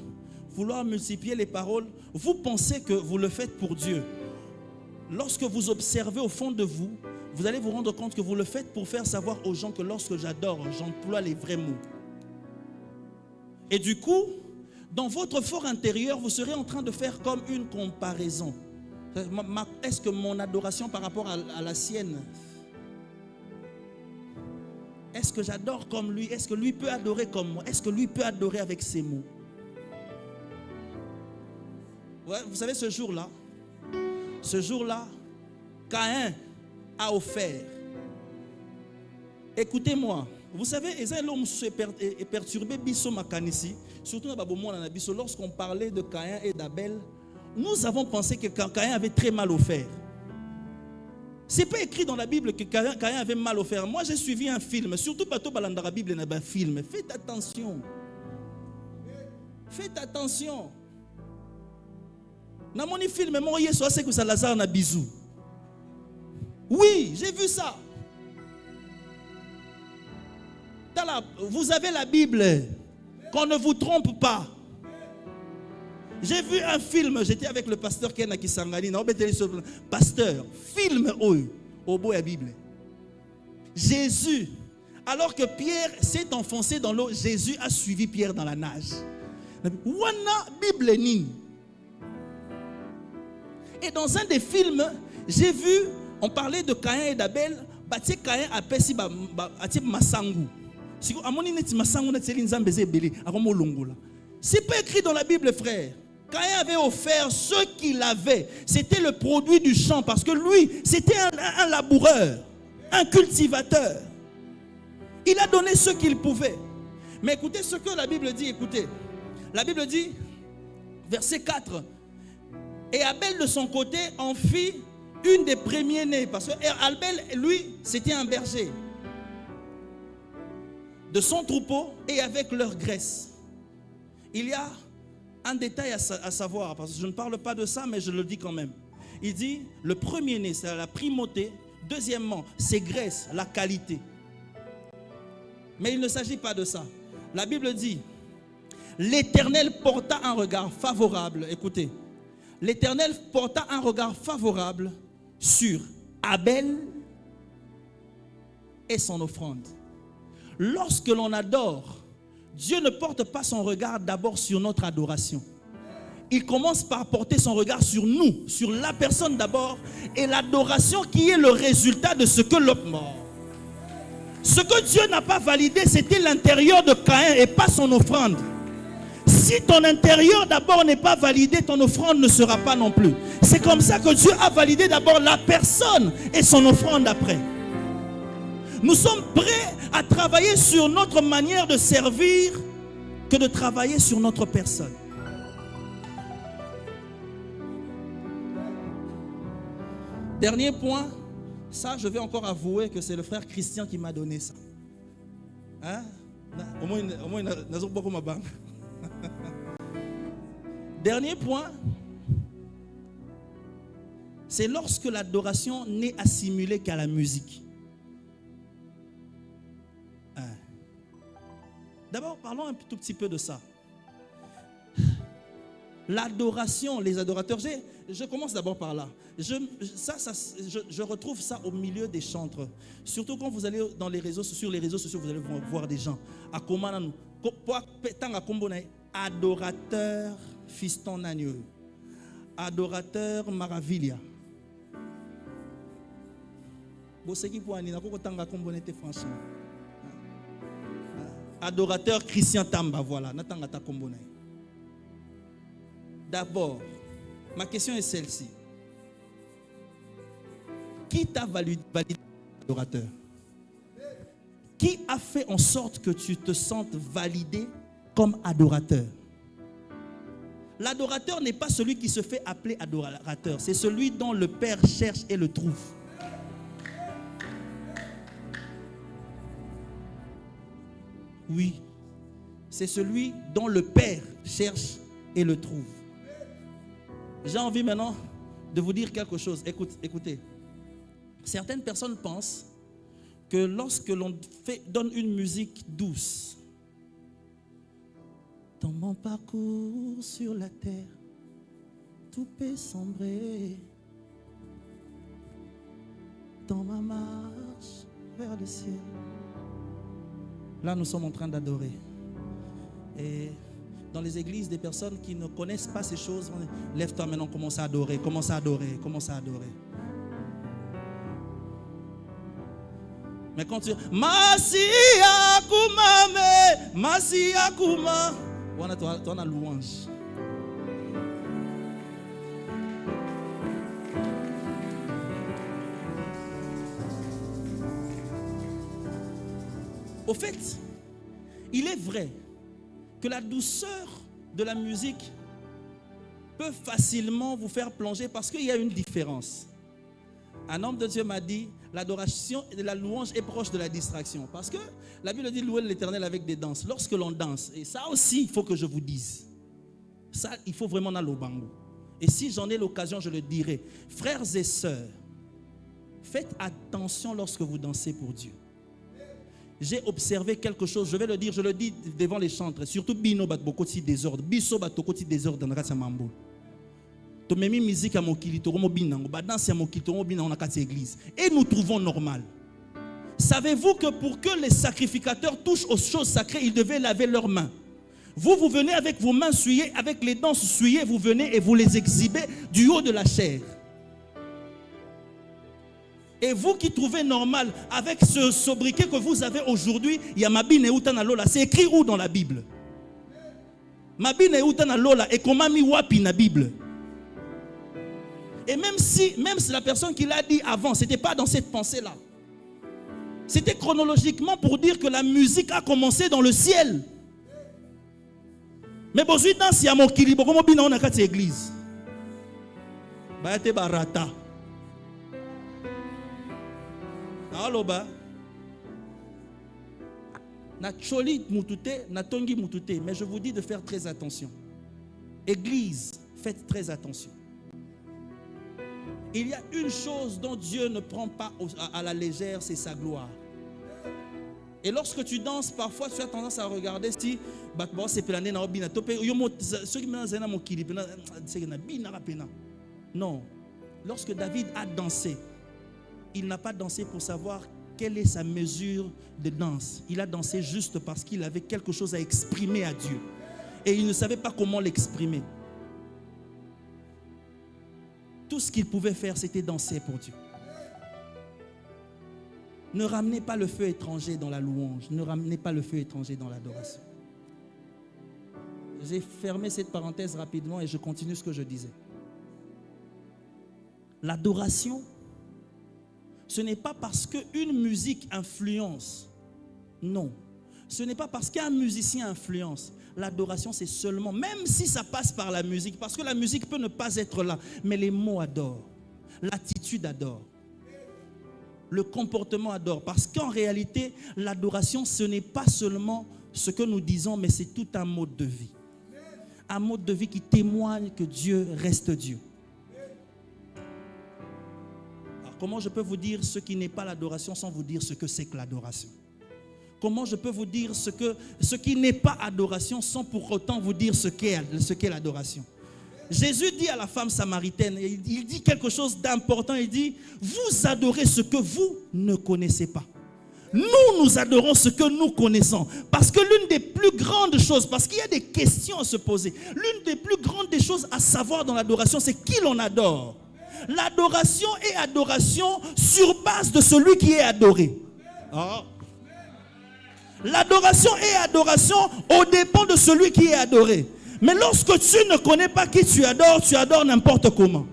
vouloir multiplier les paroles, vous pensez que vous le faites pour Dieu. Lorsque vous observez au fond de vous, vous allez vous rendre compte que vous le faites pour faire savoir aux gens que lorsque j'adore, j'emploie les vrais mots. Et du coup, dans votre fort intérieur, vous serez en train de faire comme une comparaison. Est-ce que mon adoration par rapport à la sienne, est-ce que j'adore comme lui? Est-ce que lui peut adorer comme moi? Est-ce que lui peut adorer avec ses mots? Ouais, vous savez, ce jour-là, Caïn a offert. Écoutez-moi, vous savez, l'homme est perturbé, surtout lorsqu'on parlait de Caïn et d'Abel, nous avons pensé que Caïn avait très mal offert. Ce n'est pas écrit dans la Bible que Caïn avait mal offert. Moi, j'ai suivi un film, surtout Bato Balandara Bible, il y a un film. Faites attention. Faites attention. Dans mon film, c'est que ça Lazare na bisou. Oui, j'ai vu ça. Vous avez la Bible. Qu'on ne vous trompe pas. J'ai vu un film, j'étais avec le pasteur Ken Akisangani, pasteur, film au bout de la Bible. Jésus, alors que Pierre s'est enfoncé dans l'eau, Jésus a suivi Pierre dans la nage. Wana Bible ni. Et dans un des films, j'ai vu, on parlait de Caïn et d'Abel, Caïn a perçu Masangu. C'est pas écrit dans la Bible, frère. Caïn avait offert ce qu'il avait. C'était le produit du champ. Parce que lui, c'était un laboureur, un cultivateur. Il a donné ce qu'il pouvait. Mais écoutez ce que la Bible dit. Écoutez. La Bible dit, verset 4. Et Abel, de son côté, en fit une des premiers-nés. Parce que Abel, lui, c'était un berger. De son troupeau et avec leur graisse. Il y a un détail à savoir, parce que je ne parle pas de ça, mais je le dis quand même. Il dit, le premier-né, c'est la primauté. Deuxièmement, c'est graisse, la qualité. Mais il ne s'agit pas de ça. La Bible dit, l'Éternel porta un regard favorable. Écoutez, l'Éternel porta un regard favorable sur Abel et son offrande. Lorsque l'on adore, Dieu ne porte pas son regard d'abord sur notre adoration. Il commence par porter son regard sur nous, sur la personne d'abord, et l'adoration qui est le résultat de ce que l'homme mort. Ce que Dieu n'a pas validé, c'était l'intérieur de Caïn et pas son offrande. Si ton intérieur d'abord n'est pas validé, ton offrande ne sera pas non plus. C'est comme ça que Dieu a validé d'abord la personne et son offrande après. Nous sommes prêts à travailler sur notre manière de servir que de travailler sur notre personne. Dernier point, ça je vais encore avouer que c'est le frère Christian qui m'a donné ça. Hein? Au moins, dernier point, c'est lorsque l'adoration n'est assimilée qu'à la musique. Hein? D'abord, parlons un tout petit peu de ça. L'adoration, les adorateurs, je commence d'abord par là. Je retrouve ça au milieu des chantres. Surtout quand vous allez sur les réseaux sociaux, vous allez voir des gens. Adorateur Fiston Nagneux, adorateur Maravilia. Adorateur Christian Tamba, voilà. D'abord, ma question est celle-ci. Qui t'a validé adorateur? Qui a fait en sorte que tu te sentes validé comme adorateur? L'adorateur n'est pas celui qui se fait appeler adorateur. C'est celui dont le Père cherche et le trouve. Oui, c'est celui dont le Père cherche et le trouve. J'ai envie maintenant de vous dire quelque chose. Écoutez. Certaines personnes pensent que lorsque l'on donne une musique douce, dans mon parcours sur la terre, tout peut sombrer. Dans ma marche vers le ciel. Là, nous sommes en train d'adorer. Et dans les églises, des personnes qui ne connaissent pas ces choses, lève-toi maintenant, commence à adorer, commence à adorer, commence à adorer. Mais quand tu Masia Kumame, Masia Kuma, on a louange. Au fait, il est vrai que la douceur de la musique peut facilement vous faire plonger parce qu'il y a une différence. Un homme de Dieu m'a dit, l'adoration et la louange est proche de la distraction. Parce que la Bible dit louer l'Éternel avec des danses. Lorsque l'on danse, et ça aussi, il faut que je vous dise. Ça, il faut vraiment aller au bango. Et si j'en ai l'occasion, je le dirai. Frères et sœurs, faites attention lorsque vous dansez pour Dieu. J'ai observé quelque chose, je vais le dire, je le dis devant les chantres. Surtout Bino Batbokoti désordre. Biso Batokoti désordre dans le Mambo. Musique à Mokili, et nous trouvons normal. Savez-vous que pour que les sacrificateurs touchent aux choses sacrées, ils devaient laver leurs mains? Vous venez avec vos mains souillées, avec les dents souillées, vous venez et vous les exhibez du haut de la chair. Et vous qui trouvez normal, avec ce sobriquet que vous avez aujourd'hui, il y a Mabine Outana Lola. C'est écrit où dans la Bible? Mabine Outana Lola et Komami Wapi na Bible. Et même si la personne qui l'a dit avant, ce n'était pas dans cette pensée-là. C'était chronologiquement pour dire que la musique a commencé dans le ciel. Mais bon, je dans si à mon kilibo, comment bien on a quatre églises. Baate barata. Allo ba. Na choli mutute, na tongi mutute. Mais je vous dis de faire très attention. Église, faites très attention. Il y a une chose dont Dieu ne prend pas à la légère, c'est sa gloire. Et lorsque tu danses, parfois tu as tendance à regarder si non. Lorsque David a dansé, il n'a pas dansé pour savoir quelle est sa mesure de danse. Il a dansé juste parce qu'il avait quelque chose à exprimer à Dieu. Et il ne savait pas comment l'exprimer. Tout ce qu'il pouvait faire, c'était danser pour Dieu. Ne ramenez pas le feu étranger dans la louange. Ne ramenez pas le feu étranger dans l'adoration. J'ai fermé cette parenthèse rapidement et je continue ce que je disais. L'adoration, ce n'est pas parce qu'une musique influence. Non. Ce n'est pas parce qu'un musicien influence. L'adoration, c'est seulement, même si ça passe par la musique, parce que la musique peut ne pas être là, mais les mots adorent. L'attitude adore. Le comportement adore. Parce qu'en réalité, l'adoration, ce n'est pas seulement ce que nous disons, mais c'est tout un mode de vie. Un mode de vie qui témoigne que Dieu reste Dieu. Alors, comment je peux vous dire ce qui n'est pas l'adoration sans vous dire ce que c'est que l'adoration? Comment je peux vous dire ce qui n'est pas adoration sans pour autant vous dire ce qu'est l'adoration? Jésus dit à la femme samaritaine, il dit quelque chose d'important, il dit, vous adorez ce que vous ne connaissez pas. Nous adorons ce que nous connaissons. Parce que l'une des plus grandes choses, parce qu'il y a des questions à se poser, l'une des plus grandes des choses à savoir dans l'adoration, c'est qui l'on adore. L'adoration est adoration sur base de celui qui est adoré. Oh. L'adoration est adoration au dépend de celui qui est adoré. Mais lorsque tu ne connais pas qui tu adores n'importe comment.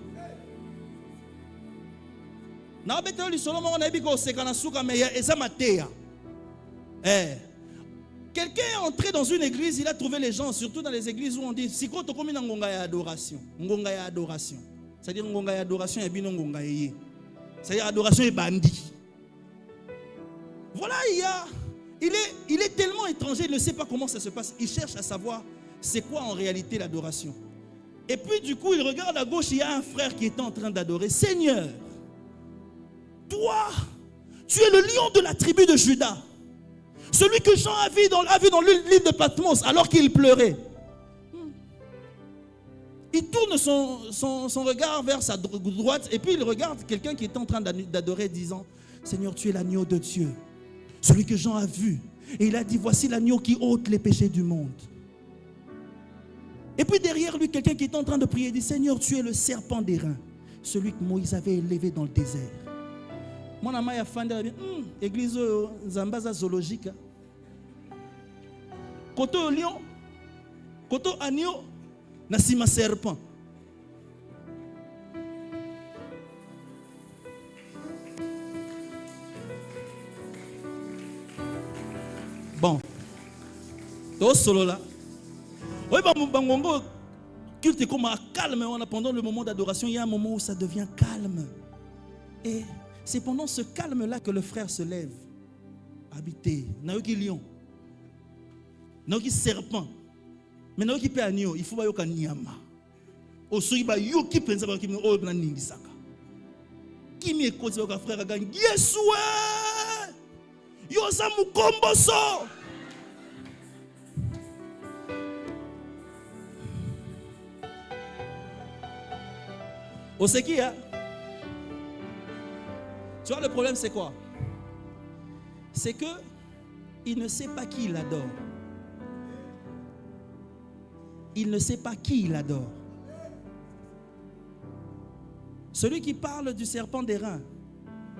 Quelqu'un est entré dans une église, il a trouvé les gens, surtout dans les églises où on dit Siko tokomi na ngonga ya adoration. Ngonga ya adoration. C'est-à-dire ngonga ya adoration et bino ngonga ye. C'est-à-dire adoration et bandit. Voilà, il est tellement étranger, il ne sait pas comment ça se passe. Il cherche à savoir c'est quoi en réalité l'adoration. Et puis du coup, il regarde à gauche, il y a un frère qui est en train d'adorer. Seigneur, toi, tu es le lion de la tribu de Juda. Celui que Jean a vu dans l'île de Patmos alors qu'il pleurait. Il tourne son regard vers sa droite et puis il regarde quelqu'un qui est en train d'adorer disant, Seigneur, tu es l'agneau de Dieu. Celui que Jean a vu. Et il a dit, voici l'agneau qui ôte les péchés du monde. Et puis derrière lui, quelqu'un qui est en train de prier dit, Seigneur, tu es le serpent d'airain. Celui que Moïse avait élevé dans le désert. Mon ami a fait église Zambaza zoologique. Koto lion, koto agneau, nasima serpent. Bon, tout solo là. Oui, bangongo, culte comme calme. Pendant le moment d'adoration, il y a un moment où ça devient calme. Et c'est pendant ce calme-là que le frère se lève. Habité. Nayoki lion. Nayoki serpent. Mais nayoki pe agneau. Il faut pas yoka nyama. Osoyi ba yoki penza ba kimi o na ningisaka. Kimi ekoti yoka frère gang. Yesoué. Yosa mukomboso. Osekia. Tu vois, le problème, c'est quoi? C'est que il ne sait pas qui il adore. Il ne sait pas qui il adore. Celui qui parle du serpent d'airain,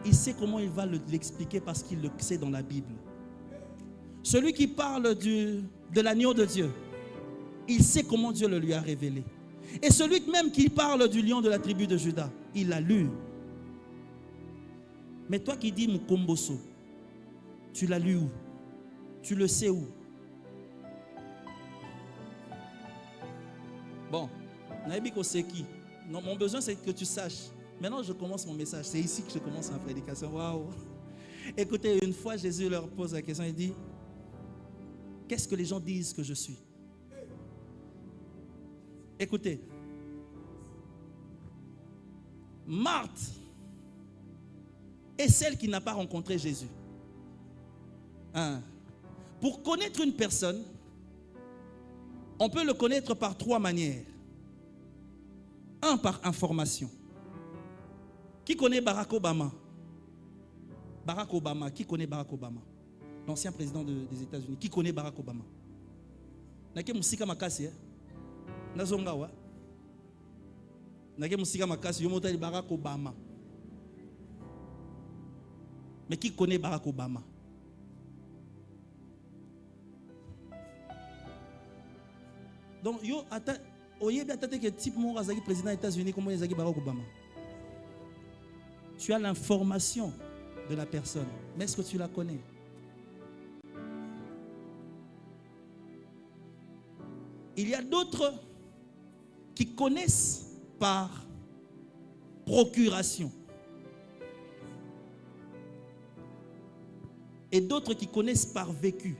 il sait comment il va l'expliquer parce qu'il le sait dans la Bible. Celui qui parle de l'agneau de Dieu, il sait comment Dieu le lui a révélé. Et celui même qui parle du lion de la tribu de Juda, il l'a lu. Mais toi qui dis Mukomboso, tu l'as lu où? Tu le sais où? Bon, Naibiko c'est qui? Non, mon besoin c'est que tu saches. Maintenant je commence mon message. C'est ici que je commence ma prédication. Waouh! Écoutez, une fois Jésus leur pose la question, il dit, qu'est-ce que les gens disent que je suis? Écoutez, Marthe est celle qui n'a pas rencontré Jésus. Pour connaître une personne, on peut le connaître par trois manières. Par information. Qui connaît Barack Obama? Barack Obama. Qui connaît Barack Obama? L'ancien président des États-Unis. Qui connaît Barack Obama? Nake musika makasi nazonga wa. Nake musika makasi yo motali Barack Obama. Mais qui connaît Barack Obama? Donc yo ata oyebi ata que type mon razaki président des États-Unis comment ezaki Barack Obama. Tu as l'information de la personne, mais est-ce que tu la connais? Il y a d'autres qui connaissent par procuration. Et d'autres qui connaissent par vécu.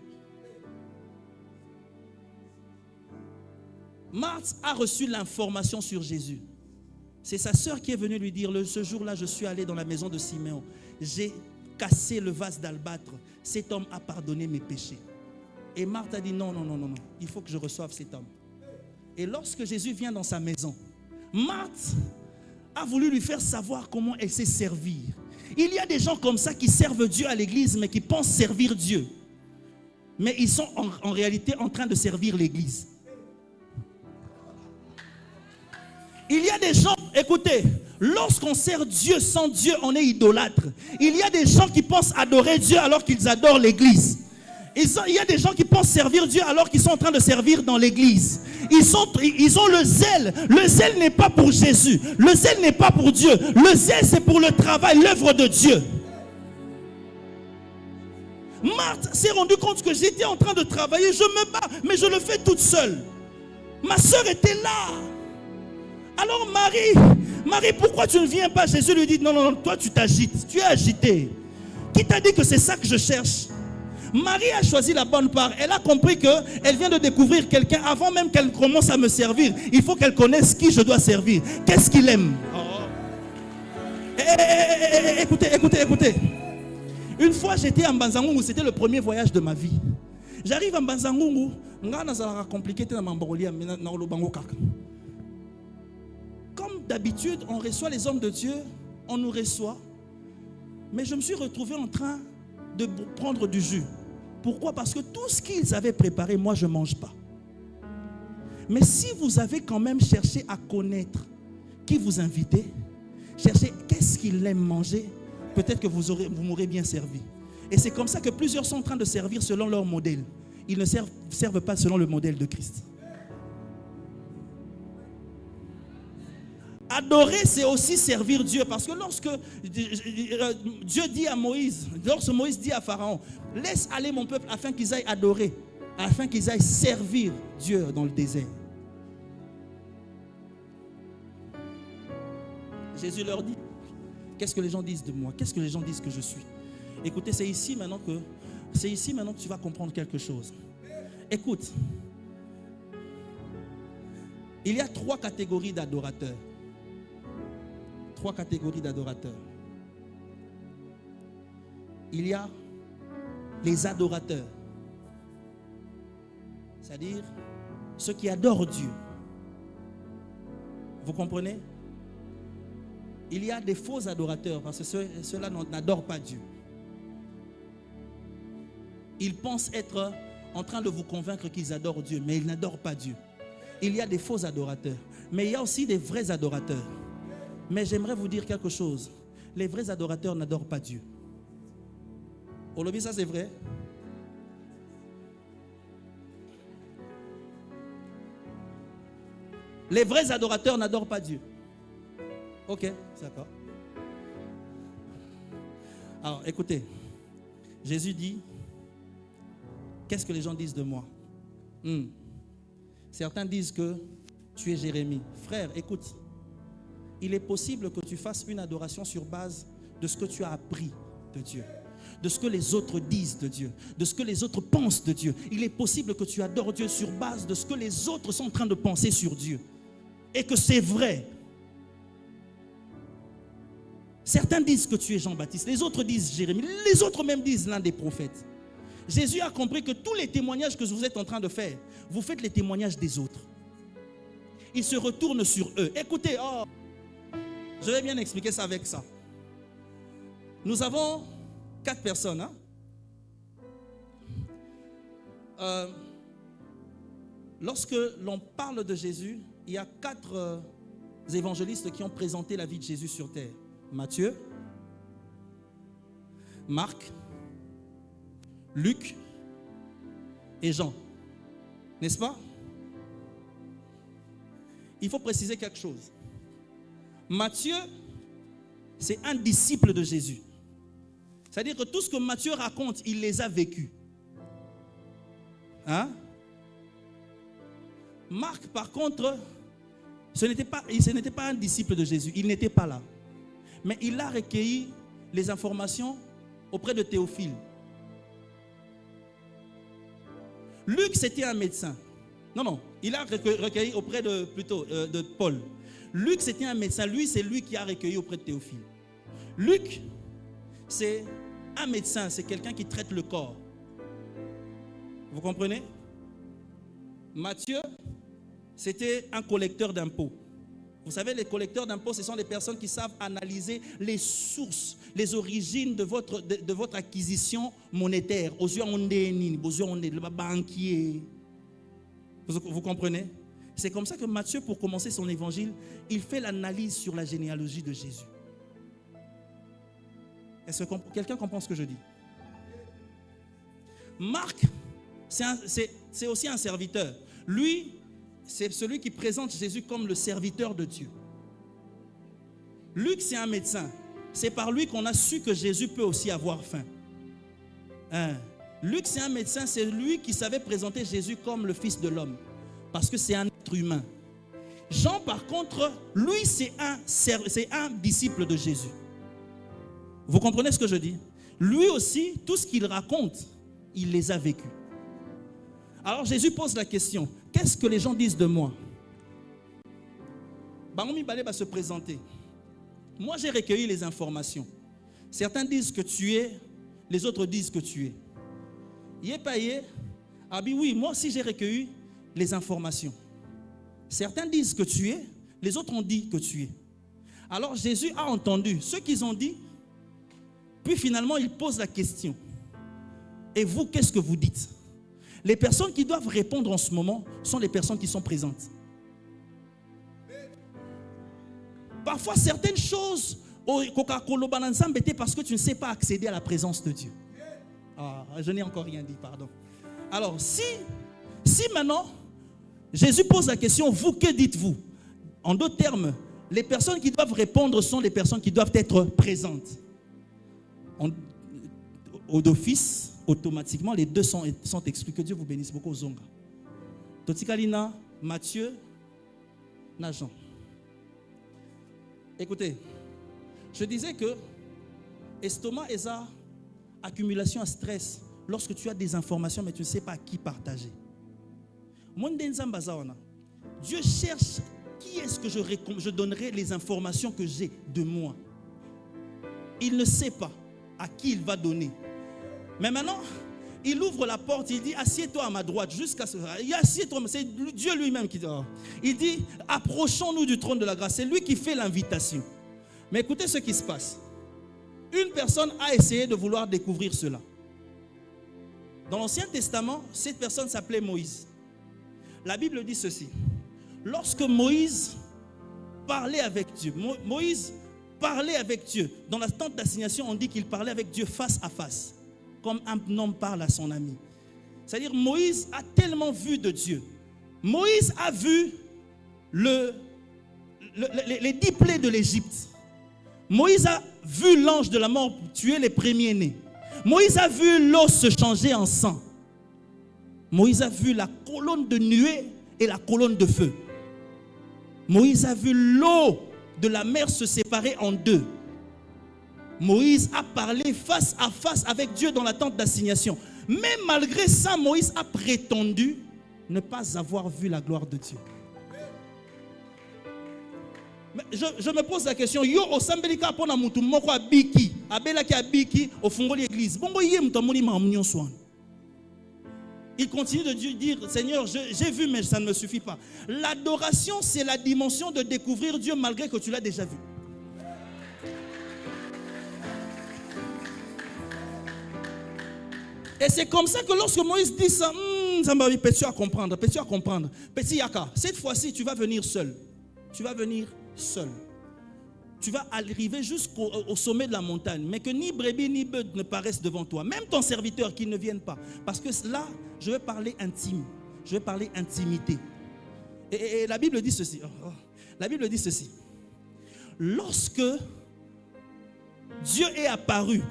Marthe a reçu l'information sur Jésus. C'est sa sœur qui est venue lui dire, ce jour-là, je suis allé dans la maison de Siméon. J'ai cassé le vase d'albâtre. Cet homme a pardonné mes péchés. Et Marthe a dit, non, il faut que je reçoive cet homme. Et lorsque Jésus vient dans sa maison, Marthe a voulu lui faire savoir comment elle sait servir. Il y a des gens comme ça qui servent Dieu à l'église, mais qui pensent servir Dieu. Mais ils sont en réalité en train de servir l'église. Il y a des gens, écoutez, lorsqu'on sert Dieu sans Dieu, on est idolâtre. Il y a des gens qui pensent adorer Dieu alors qu'ils adorent l'église. Il y a des gens qui pensent servir Dieu alors qu'ils sont en train de servir dans l'église. Ils ont le zèle. Le zèle n'est pas pour Jésus. Le zèle n'est pas pour Dieu. Le zèle, c'est pour le travail, l'œuvre de Dieu. Marthe s'est rendue compte que j'étais en train de travailler. Je me bats, mais je le fais toute seule. Ma soeur était là. Alors Marie, pourquoi tu ne viens pas? Jésus lui dit, non, toi tu t'agites. Tu es agité. Qui t'a dit que c'est ça que je cherche? Marie a choisi la bonne part. Elle a compris qu'elle vient de découvrir quelqu'un. Avant même qu'elle commence à me servir, il faut qu'elle connaisse qui je dois servir. Qu'est-ce qu'il aime? Écoutez. Une fois j'étais à Mbanzangungu, c'était le premier voyage de ma vie. J'arrive à Mbanzangungu, comme d'habitude, on reçoit les hommes de Dieu, on nous reçoit. Mais je me suis retrouvé en train de prendre du jus. Pourquoi? Parce que tout ce qu'ils avaient préparé, moi je ne mange pas. Mais si vous avez quand même cherché à connaître qui vous invitez, cherchez qu'est-ce qu'il aime manger, peut-être que vous m'aurez bien servi. Et c'est comme ça que plusieurs sont en train de servir selon leur modèle. Ils ne servent pas selon le modèle de Christ. Adorer, c'est aussi servir Dieu. Parce que lorsque Dieu dit à Moïse, lorsque Moïse dit à Pharaon, laisse aller mon peuple afin qu'ils aillent adorer, afin qu'ils aillent servir Dieu dans le désert. Jésus leur dit, qu'est-ce que les gens disent de moi? Qu'est-ce que les gens disent que je suis? Écoutez, c'est ici maintenant que tu vas comprendre quelque chose. Écoute, il y a 3 catégories d'adorateurs. 3 catégories d'adorateurs. Il y a les adorateurs, c'est-à-dire ceux qui adorent Dieu. Vous comprenez? Il y a des faux adorateurs parce que ceux-là n'adorent pas Dieu. Ils pensent être en train de vous convaincre qu'ils adorent Dieu, mais ils n'adorent pas Dieu. Il y a des faux adorateurs, mais il y a aussi des vrais adorateurs. Mais j'aimerais vous dire quelque chose. Les vrais adorateurs n'adorent pas Dieu. Au lobby, ça c'est vrai. Les vrais adorateurs n'adorent pas Dieu. Ok, d'accord. Alors, écoutez. Jésus dit, qu'est-ce que les gens disent de moi? Certains disent que tu es Jérémie. Frère, écoute. Il est possible que tu fasses une adoration sur base de ce que tu as appris de Dieu, de ce que les autres disent de Dieu, de ce que les autres pensent de Dieu. Il est possible que tu adores Dieu sur base de ce que les autres sont en train de penser sur Dieu. Et que c'est vrai. Certains disent que tu es Jean-Baptiste, les autres disent Jérémie, les autres même disent l'un des prophètes. Jésus a compris que tous les témoignages que vous êtes en train de faire, vous faites les témoignages des autres. Ils se retournent sur eux. Écoutez, je vais bien expliquer ça avec ça. Nous avons 4 personnes. Hein? Lorsque l'on parle de Jésus, il y a 4 évangélistes qui ont présenté la vie de Jésus sur terre. Matthieu, Marc, Luc et Jean. N'est-ce pas? Il faut préciser quelque chose. Matthieu, c'est un disciple de Jésus. C'est-à-dire que tout ce que Matthieu raconte, il les a vécus. Hein? Marc, par contre, ce n'était pas un disciple de Jésus. Il n'était pas là. Mais il a recueilli les informations auprès de Théophile. Luc, c'était un médecin. Non, il a recueilli auprès de Paul. Luc, c'était un médecin. Lui, c'est lui qui a recueilli auprès de Théophile. Luc, c'est un médecin. C'est quelqu'un qui traite le corps. Vous comprenez? Matthieu, c'était un collecteur d'impôts. Vous savez, les collecteurs d'impôts, ce sont des personnes qui savent analyser les sources, les origines de votre acquisition monétaire. Banquier. Vous comprenez? C'est comme ça que Matthieu, pour commencer son évangile, il fait l'analyse sur la généalogie de Jésus. Est-ce que quelqu'un comprend ce que je dis? Marc, c'est aussi un serviteur. Lui, c'est celui qui présente Jésus comme le serviteur de Dieu. Luc, c'est un médecin. C'est par lui qu'on a su que Jésus peut aussi avoir faim. Luc, c'est un médecin. C'est lui qui savait présenter Jésus comme le Fils de l'homme. Parce que c'est un être humain. Jean, par contre, lui, c'est un disciple de Jésus. Vous comprenez ce que je dis? Lui aussi, tout ce qu'il raconte, il les a vécus. Alors Jésus pose la question, qu'est-ce que les gens disent de moi? Bangomi Balé va se présenter. Moi, j'ai recueilli les informations. Certains disent que tu es, les autres disent que tu es. Yépaye, Abi, oui, moi aussi j'ai recueilli les informations. Certains disent que tu es, les autres ont dit que tu es. Alors Jésus a entendu ce qu'ils ont dit, puis finalement il pose la question. Et vous, qu'est-ce que vous dites? Les personnes qui doivent répondre en ce moment sont les personnes qui sont présentes. Parfois, certaines choses, parce que tu ne sais pas accéder à la présence de Dieu. Je n'ai encore rien dit, pardon. Alors, si maintenant, Jésus pose la question, vous, que dites-vous? En d'autres termes, les personnes qui doivent répondre sont les personnes qui doivent être présentes. D'office, automatiquement, les deux sont exclus. Que Dieu vous bénisse beaucoup, Zonga. Totikalina, Matthieu, Najan. Écoutez, je disais que estomac et ça, accumulation à stress, lorsque tu as des informations, mais tu ne sais pas à qui partager. Dieu cherche qui est-ce que je donnerai les informations que j'ai de moi. Il ne sait pas à qui il va donner. Mais maintenant, il ouvre la porte, il dit, assieds-toi à ma droite jusqu'à ce... Assieds-toi, c'est Dieu lui-même qui dit. Il dit, approchons-nous du trône de la grâce. C'est lui qui fait l'invitation. Mais écoutez ce qui se passe. Une personne a essayé de vouloir découvrir cela. Dans l'Ancien Testament, cette personne s'appelait Moïse. La Bible dit ceci. Lorsque Moïse parlait avec Dieu, Moïse parlait avec Dieu. Dans la tente d'assignation, on dit qu'il parlait avec Dieu face à face. Comme un homme parle à son ami. C'est-à-dire Moïse a tellement vu de Dieu. Moïse a vu les 10 plaies de l'Égypte. Moïse a vu l'ange de la mort tuer les premiers-nés. Moïse a vu l'eau se changer en sang. Moïse a vu la colonne de nuée et la colonne de feu. Moïse a vu l'eau de la mer se séparer en deux. Moïse a parlé face à face avec Dieu dans la tente d'assignation. Mais malgré ça, Moïse a prétendu ne pas avoir vu la gloire de Dieu. Mais je me pose la question, yo osambelika pona mutu moko abiki, abelaki abiki au fongoli église. Bongo yé mutamoni mamunyo swan. Il continue de dire, Seigneur, j'ai vu, mais ça ne me suffit pas. L'adoration, c'est la dimension de découvrir Dieu malgré que tu l'as déjà vu. Et c'est comme ça que lorsque Moïse dit ça, ça m'a dit, petit à comprendre, petit Yaka, cette fois-ci tu vas venir seul. Tu vas venir seul. Tu vas arriver jusqu'au sommet de la montagne, mais que ni brebis ni bœuf ne paraissent devant toi. Même ton serviteur qui ne vienne pas. Parce que là, je vais parler intime. Je vais parler intimité. Et la Bible dit ceci. La Bible dit ceci. Lorsque Dieu est apparu,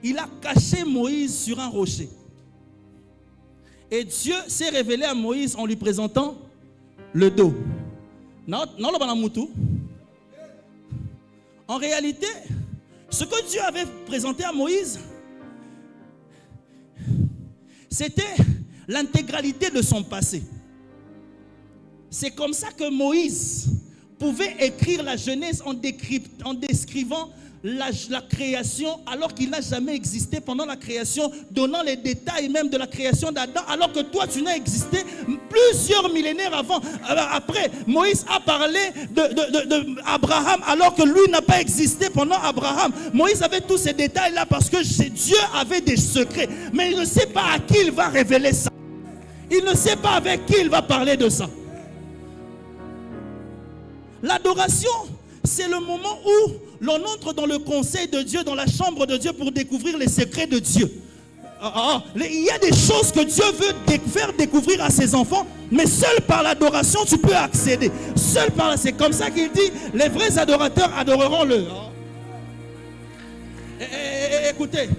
il a caché Moïse sur un rocher. Et Dieu s'est révélé à Moïse en lui présentant le dos. En réalité, ce que Dieu avait présenté à Moïse, c'était l'intégralité de son passé. C'est comme ça que Moïse pouvait écrire la Genèse en décrivant la création alors qu'il n'a jamais existé pendant la création, donnant les détails même de la création d'Adam, alors que toi tu n'as existé plusieurs millénaires avant. Après, Moïse a parlé d'Abraham alors que lui n'a pas existé pendant Abraham. Moïse avait tous ces détails là parce que Dieu avait des secrets, mais il ne sait pas à qui il va révéler ça. Il ne sait pas avec qui il va parler de ça. L'adoration, c'est le moment où l'on entre dans le conseil de Dieu, dans la chambre de Dieu pour découvrir les secrets de Dieu. Il y a des choses que Dieu veut faire découvrir à ses enfants, mais seul par l'adoration tu peux accéder. Seul par c'est comme ça qu'il dit, les vrais adorateurs adoreront-le. Écoutez,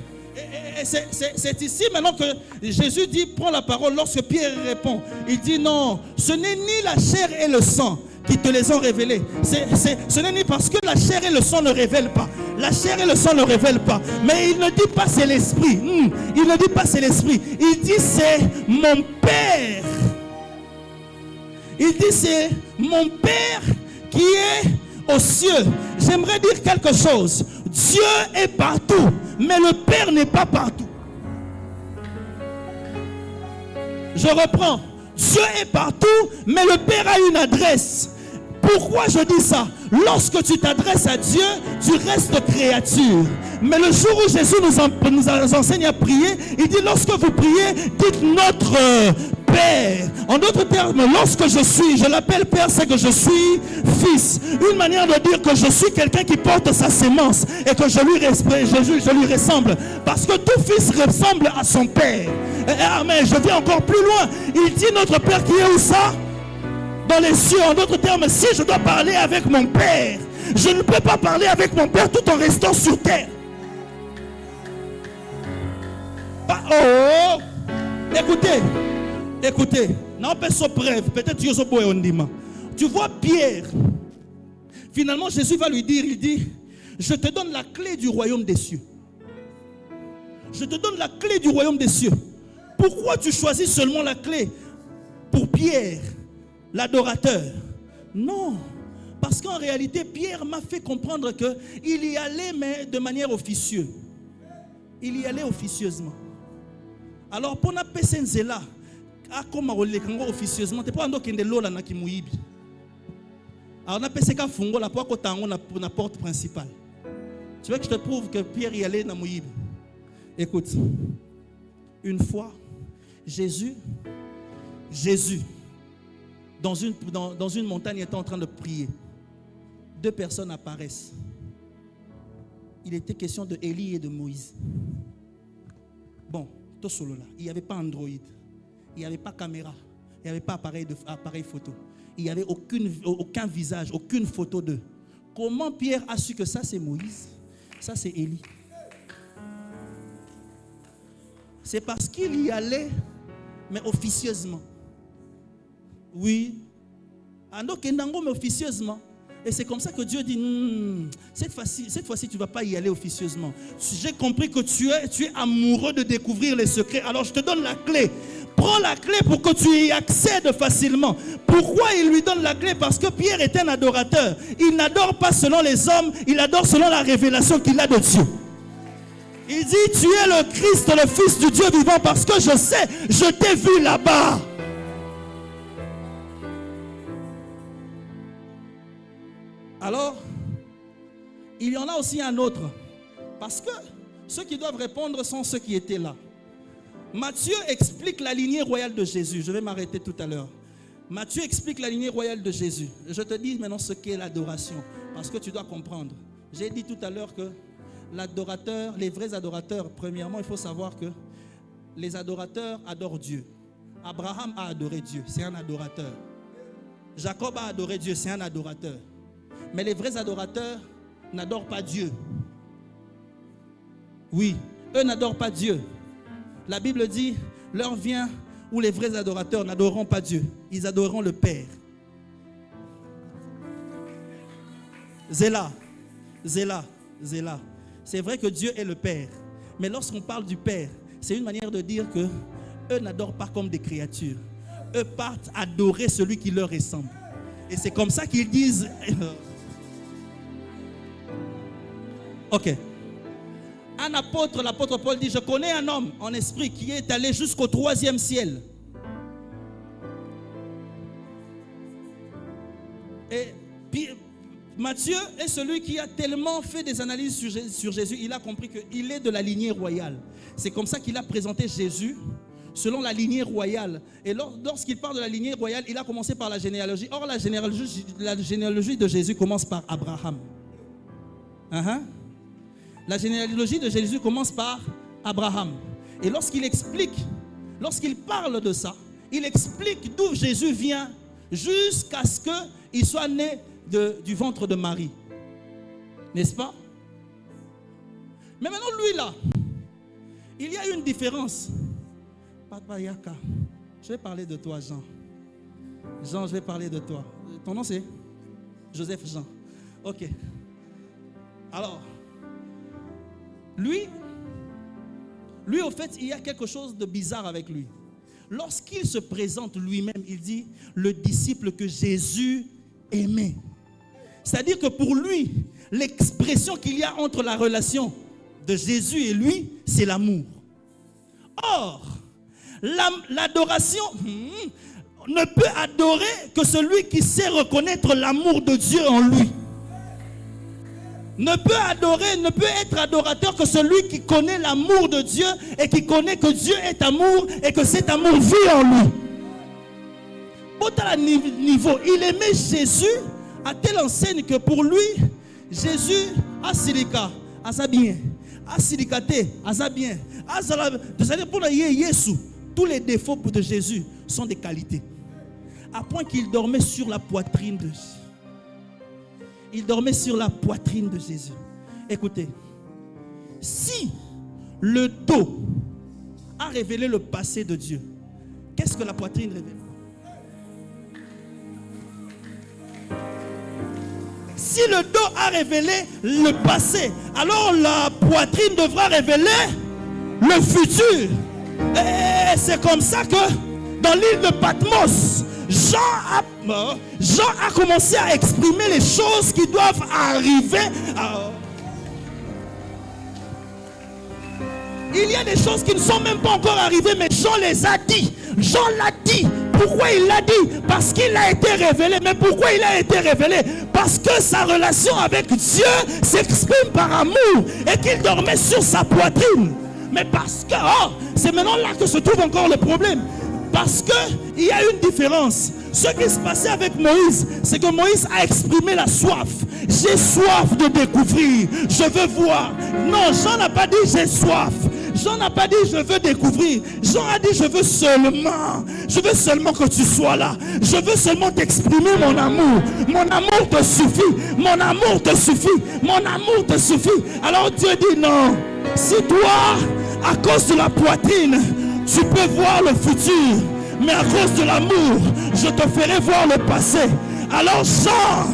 c'est ici maintenant que Jésus dit, prend la parole lorsque Pierre répond. Il dit non, ce n'est ni la chair et le sang qui te les ont révélés. Ce n'est ni parce que la chair et le sang ne révèlent pas. La chair et le sang ne révèlent pas. Mais il ne dit pas c'est l'esprit. Il ne dit pas c'est l'esprit. Il dit c'est mon Père. Il dit c'est mon Père qui est aux cieux. J'aimerais dire quelque chose. Dieu est partout, mais le Père n'est pas partout. Je reprends. Dieu est partout, mais le Père a une adresse. Pourquoi je dis ça? Lorsque tu t'adresses à Dieu, tu restes créature. Mais le jour où Jésus nous enseigne à prier, il dit lorsque vous priez, dites notre Père. En d'autres termes, lorsque je l'appelle Père, c'est que je suis fils. Une manière de dire que je suis quelqu'un qui porte sa sémence et que je lui ressemble. Parce que tout fils ressemble à son Père. Mais je vais encore plus loin. Il dit notre Père qui est où ça? Dans les cieux. En d'autres termes, si je dois parler avec mon Père, je ne peux pas parler avec mon Père tout en restant sur terre. Écoutez, non, peut-être tu vois Pierre. Finalement, Jésus va lui dire, il dit, je te donne la clé du royaume des cieux. Je te donne la clé du royaume des cieux. Pourquoi tu choisis seulement la clé pour Pierre, l'adorateur? Non, parce qu'en réalité, Pierre m'a fait comprendre qu'il y allait, mais de manière officieuse. Il y allait officieusement. Alors, pour na pesenzela, comme officieusement, tu peux ando kende lola na kimuibi. Alors, na peseka fungo la porte na porte principale. Tu veux que je te prouve que Pierre y allait na muibi? Écoute, une fois, Jésus, dans une montagne, était en train de prier. Deux personnes apparaissent. Il était question de Élie et de Moïse. Bon, tout solo là. Il n'y avait pas Android. Il n'y avait pas caméra. Il n'y avait pas appareil photo. Il n'y avait aucun visage, aucune photo d'eux. Comment Pierre a su que ça c'est Moïse, ça c'est Élie? C'est parce qu'il y allait, mais officieusement. Oui. Alors qu'il mais officieusement. Et c'est comme ça que Dieu dit, cette fois-ci, tu ne vas pas y aller officieusement. J'ai compris que tu es amoureux de découvrir les secrets. Alors je te donne la clé. Prends la clé pour que tu y accèdes facilement. Pourquoi il lui donne la clé? Parce que Pierre est un adorateur. Il n'adore pas selon les hommes, il adore selon la révélation qu'il a de Dieu. Il dit, tu es le Christ, le Fils du Dieu vivant, parce que je sais, je t'ai vu là-bas. Alors, il y en a aussi un autre. Parce que ceux qui doivent répondre sont ceux qui étaient là. Matthieu explique la lignée royale de Jésus. Je vais m'arrêter tout à l'heure. Matthieu explique la lignée royale de Jésus. Je te dis maintenant ce qu'est l'adoration. Parce que tu dois comprendre. J'ai dit tout à l'heure que l'adorateur, les vrais adorateurs, premièrement, il faut savoir que les adorateurs adorent Dieu. Abraham a adoré Dieu, c'est un adorateur. Jacob a adoré Dieu, c'est un adorateur. Mais les vrais adorateurs n'adorent pas Dieu. Oui, eux n'adorent pas Dieu. La Bible dit, l'heure vient où les vrais adorateurs n'adoreront pas Dieu. Ils adoreront le Père. Zéla, Zéla, Zéla. C'est vrai que Dieu est le Père. Mais lorsqu'on parle du Père, c'est une manière de dire que eux n'adorent pas comme des créatures. Eux partent adorer celui qui leur ressemble. Et c'est comme ça qu'ils disent... Ok. Un apôtre, l'apôtre Paul dit, je connais un homme en esprit qui est allé jusqu'au 3e ciel. Et puis, Matthieu est celui qui a tellement fait des analyses sur Jésus, il a compris qu'il est de la lignée royale. C'est comme ça qu'il a présenté Jésus selon la lignée royale. Et lorsqu'il parle de la lignée royale, il a commencé par la généalogie. Or, la généalogie de Jésus commence par Abraham. La généalogie de Jésus commence par Abraham. Et lorsqu'il parle de ça, il explique d'où Jésus vient jusqu'à ce qu'il soit né du ventre de Marie. N'est-ce pas? Mais maintenant, lui là, il y a une différence. Papa Yaka, je vais parler de toi, Jean. Jean, je vais parler de toi. Ton nom c'est Joseph Jean. Ok. Alors, lui, au fait, il y a quelque chose de bizarre avec lui. Lorsqu'il se présente lui-même, il dit le disciple que Jésus aimait. C'est-à-dire que pour lui, l'expression qu'il y a entre la relation de Jésus et lui, c'est l'amour. Or, l'adoration ne peut adorer que celui qui sait reconnaître l'amour de Dieu en lui. Ne peut être adorateur que celui qui connaît l'amour de Dieu et qui connaît que Dieu est amour et que cet amour vit en lui. Au niveau, il aimait Jésus à telle enseigne que pour lui, Jésus a silika, a ça bien, a silikate, a ça bien, a ça pour Yesu. Tous les défauts de Jésus sont des qualités. À point qu'il dormait sur la poitrine de Jésus. Il dormait sur la poitrine de Jésus. Écoutez, si le dos a révélé le passé de Dieu, qu'est-ce que la poitrine révèle? Si le dos a révélé le passé, alors la poitrine devra révéler le futur. Et c'est comme ça que dans l'île de Patmos, Jean a commencé à exprimer les choses qui doivent arriver. Il y a des choses qui ne sont même pas encore arrivées, mais Jean les a dit. Jean l'a dit. Pourquoi il l'a dit? Parce qu'il a été révélé. Mais pourquoi il a été révélé? Parce que sa relation avec Dieu s'exprime par amour et qu'il dormait sur sa poitrine. Mais parce que, c'est maintenant là que se trouve encore le problème. Parce qu'il y a une différence. Ce qui se passait avec Moïse, c'est que Moïse a exprimé la soif. J'ai soif de découvrir. Je veux voir. Non, Jean n'a pas dit j'ai soif. Jean n'a pas dit je veux découvrir. Jean a dit je veux seulement que tu sois là. Je veux seulement t'exprimer mon amour. Mon amour te suffit. Mon amour te suffit. Mon amour te suffit. Alors Dieu dit non. Si toi, à cause de la poitrine, tu peux voir le futur, mais à cause de l'amour, je te ferai voir le passé. Alors Jean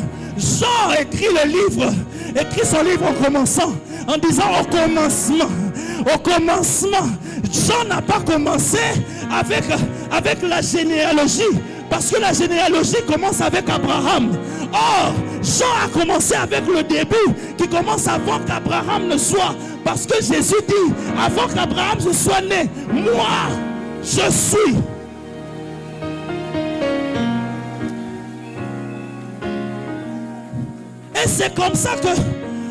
écrit son livre en commençant, en disant au commencement, Jean n'a pas commencé avec la généalogie, parce que la généalogie commence avec Abraham. Or, Jean a commencé avec le début, qui commence avant qu'Abraham ne soit. Parce que Jésus dit, avant qu'Abraham ne soit né, moi, je suis. Et c'est comme ça que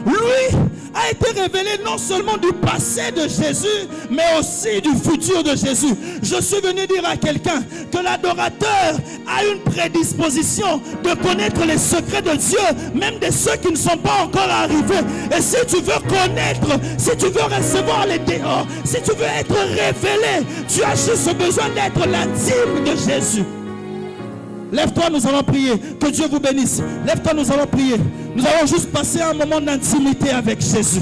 lui a été révélé non seulement du passé de Jésus, mais aussi du futur de Jésus. Je suis venu dire à quelqu'un que l'adorateur a une prédisposition de connaître les secrets de Dieu, même de ceux qui ne sont pas encore arrivés. Et si tu veux connaître, si tu veux recevoir les dehors, si tu veux être révélé, tu as juste besoin d'être l'intime de Jésus. Lève-toi, nous allons prier. Que Dieu vous bénisse. Lève-toi, nous allons prier. Nous allons juste passer un moment d'intimité avec Jésus.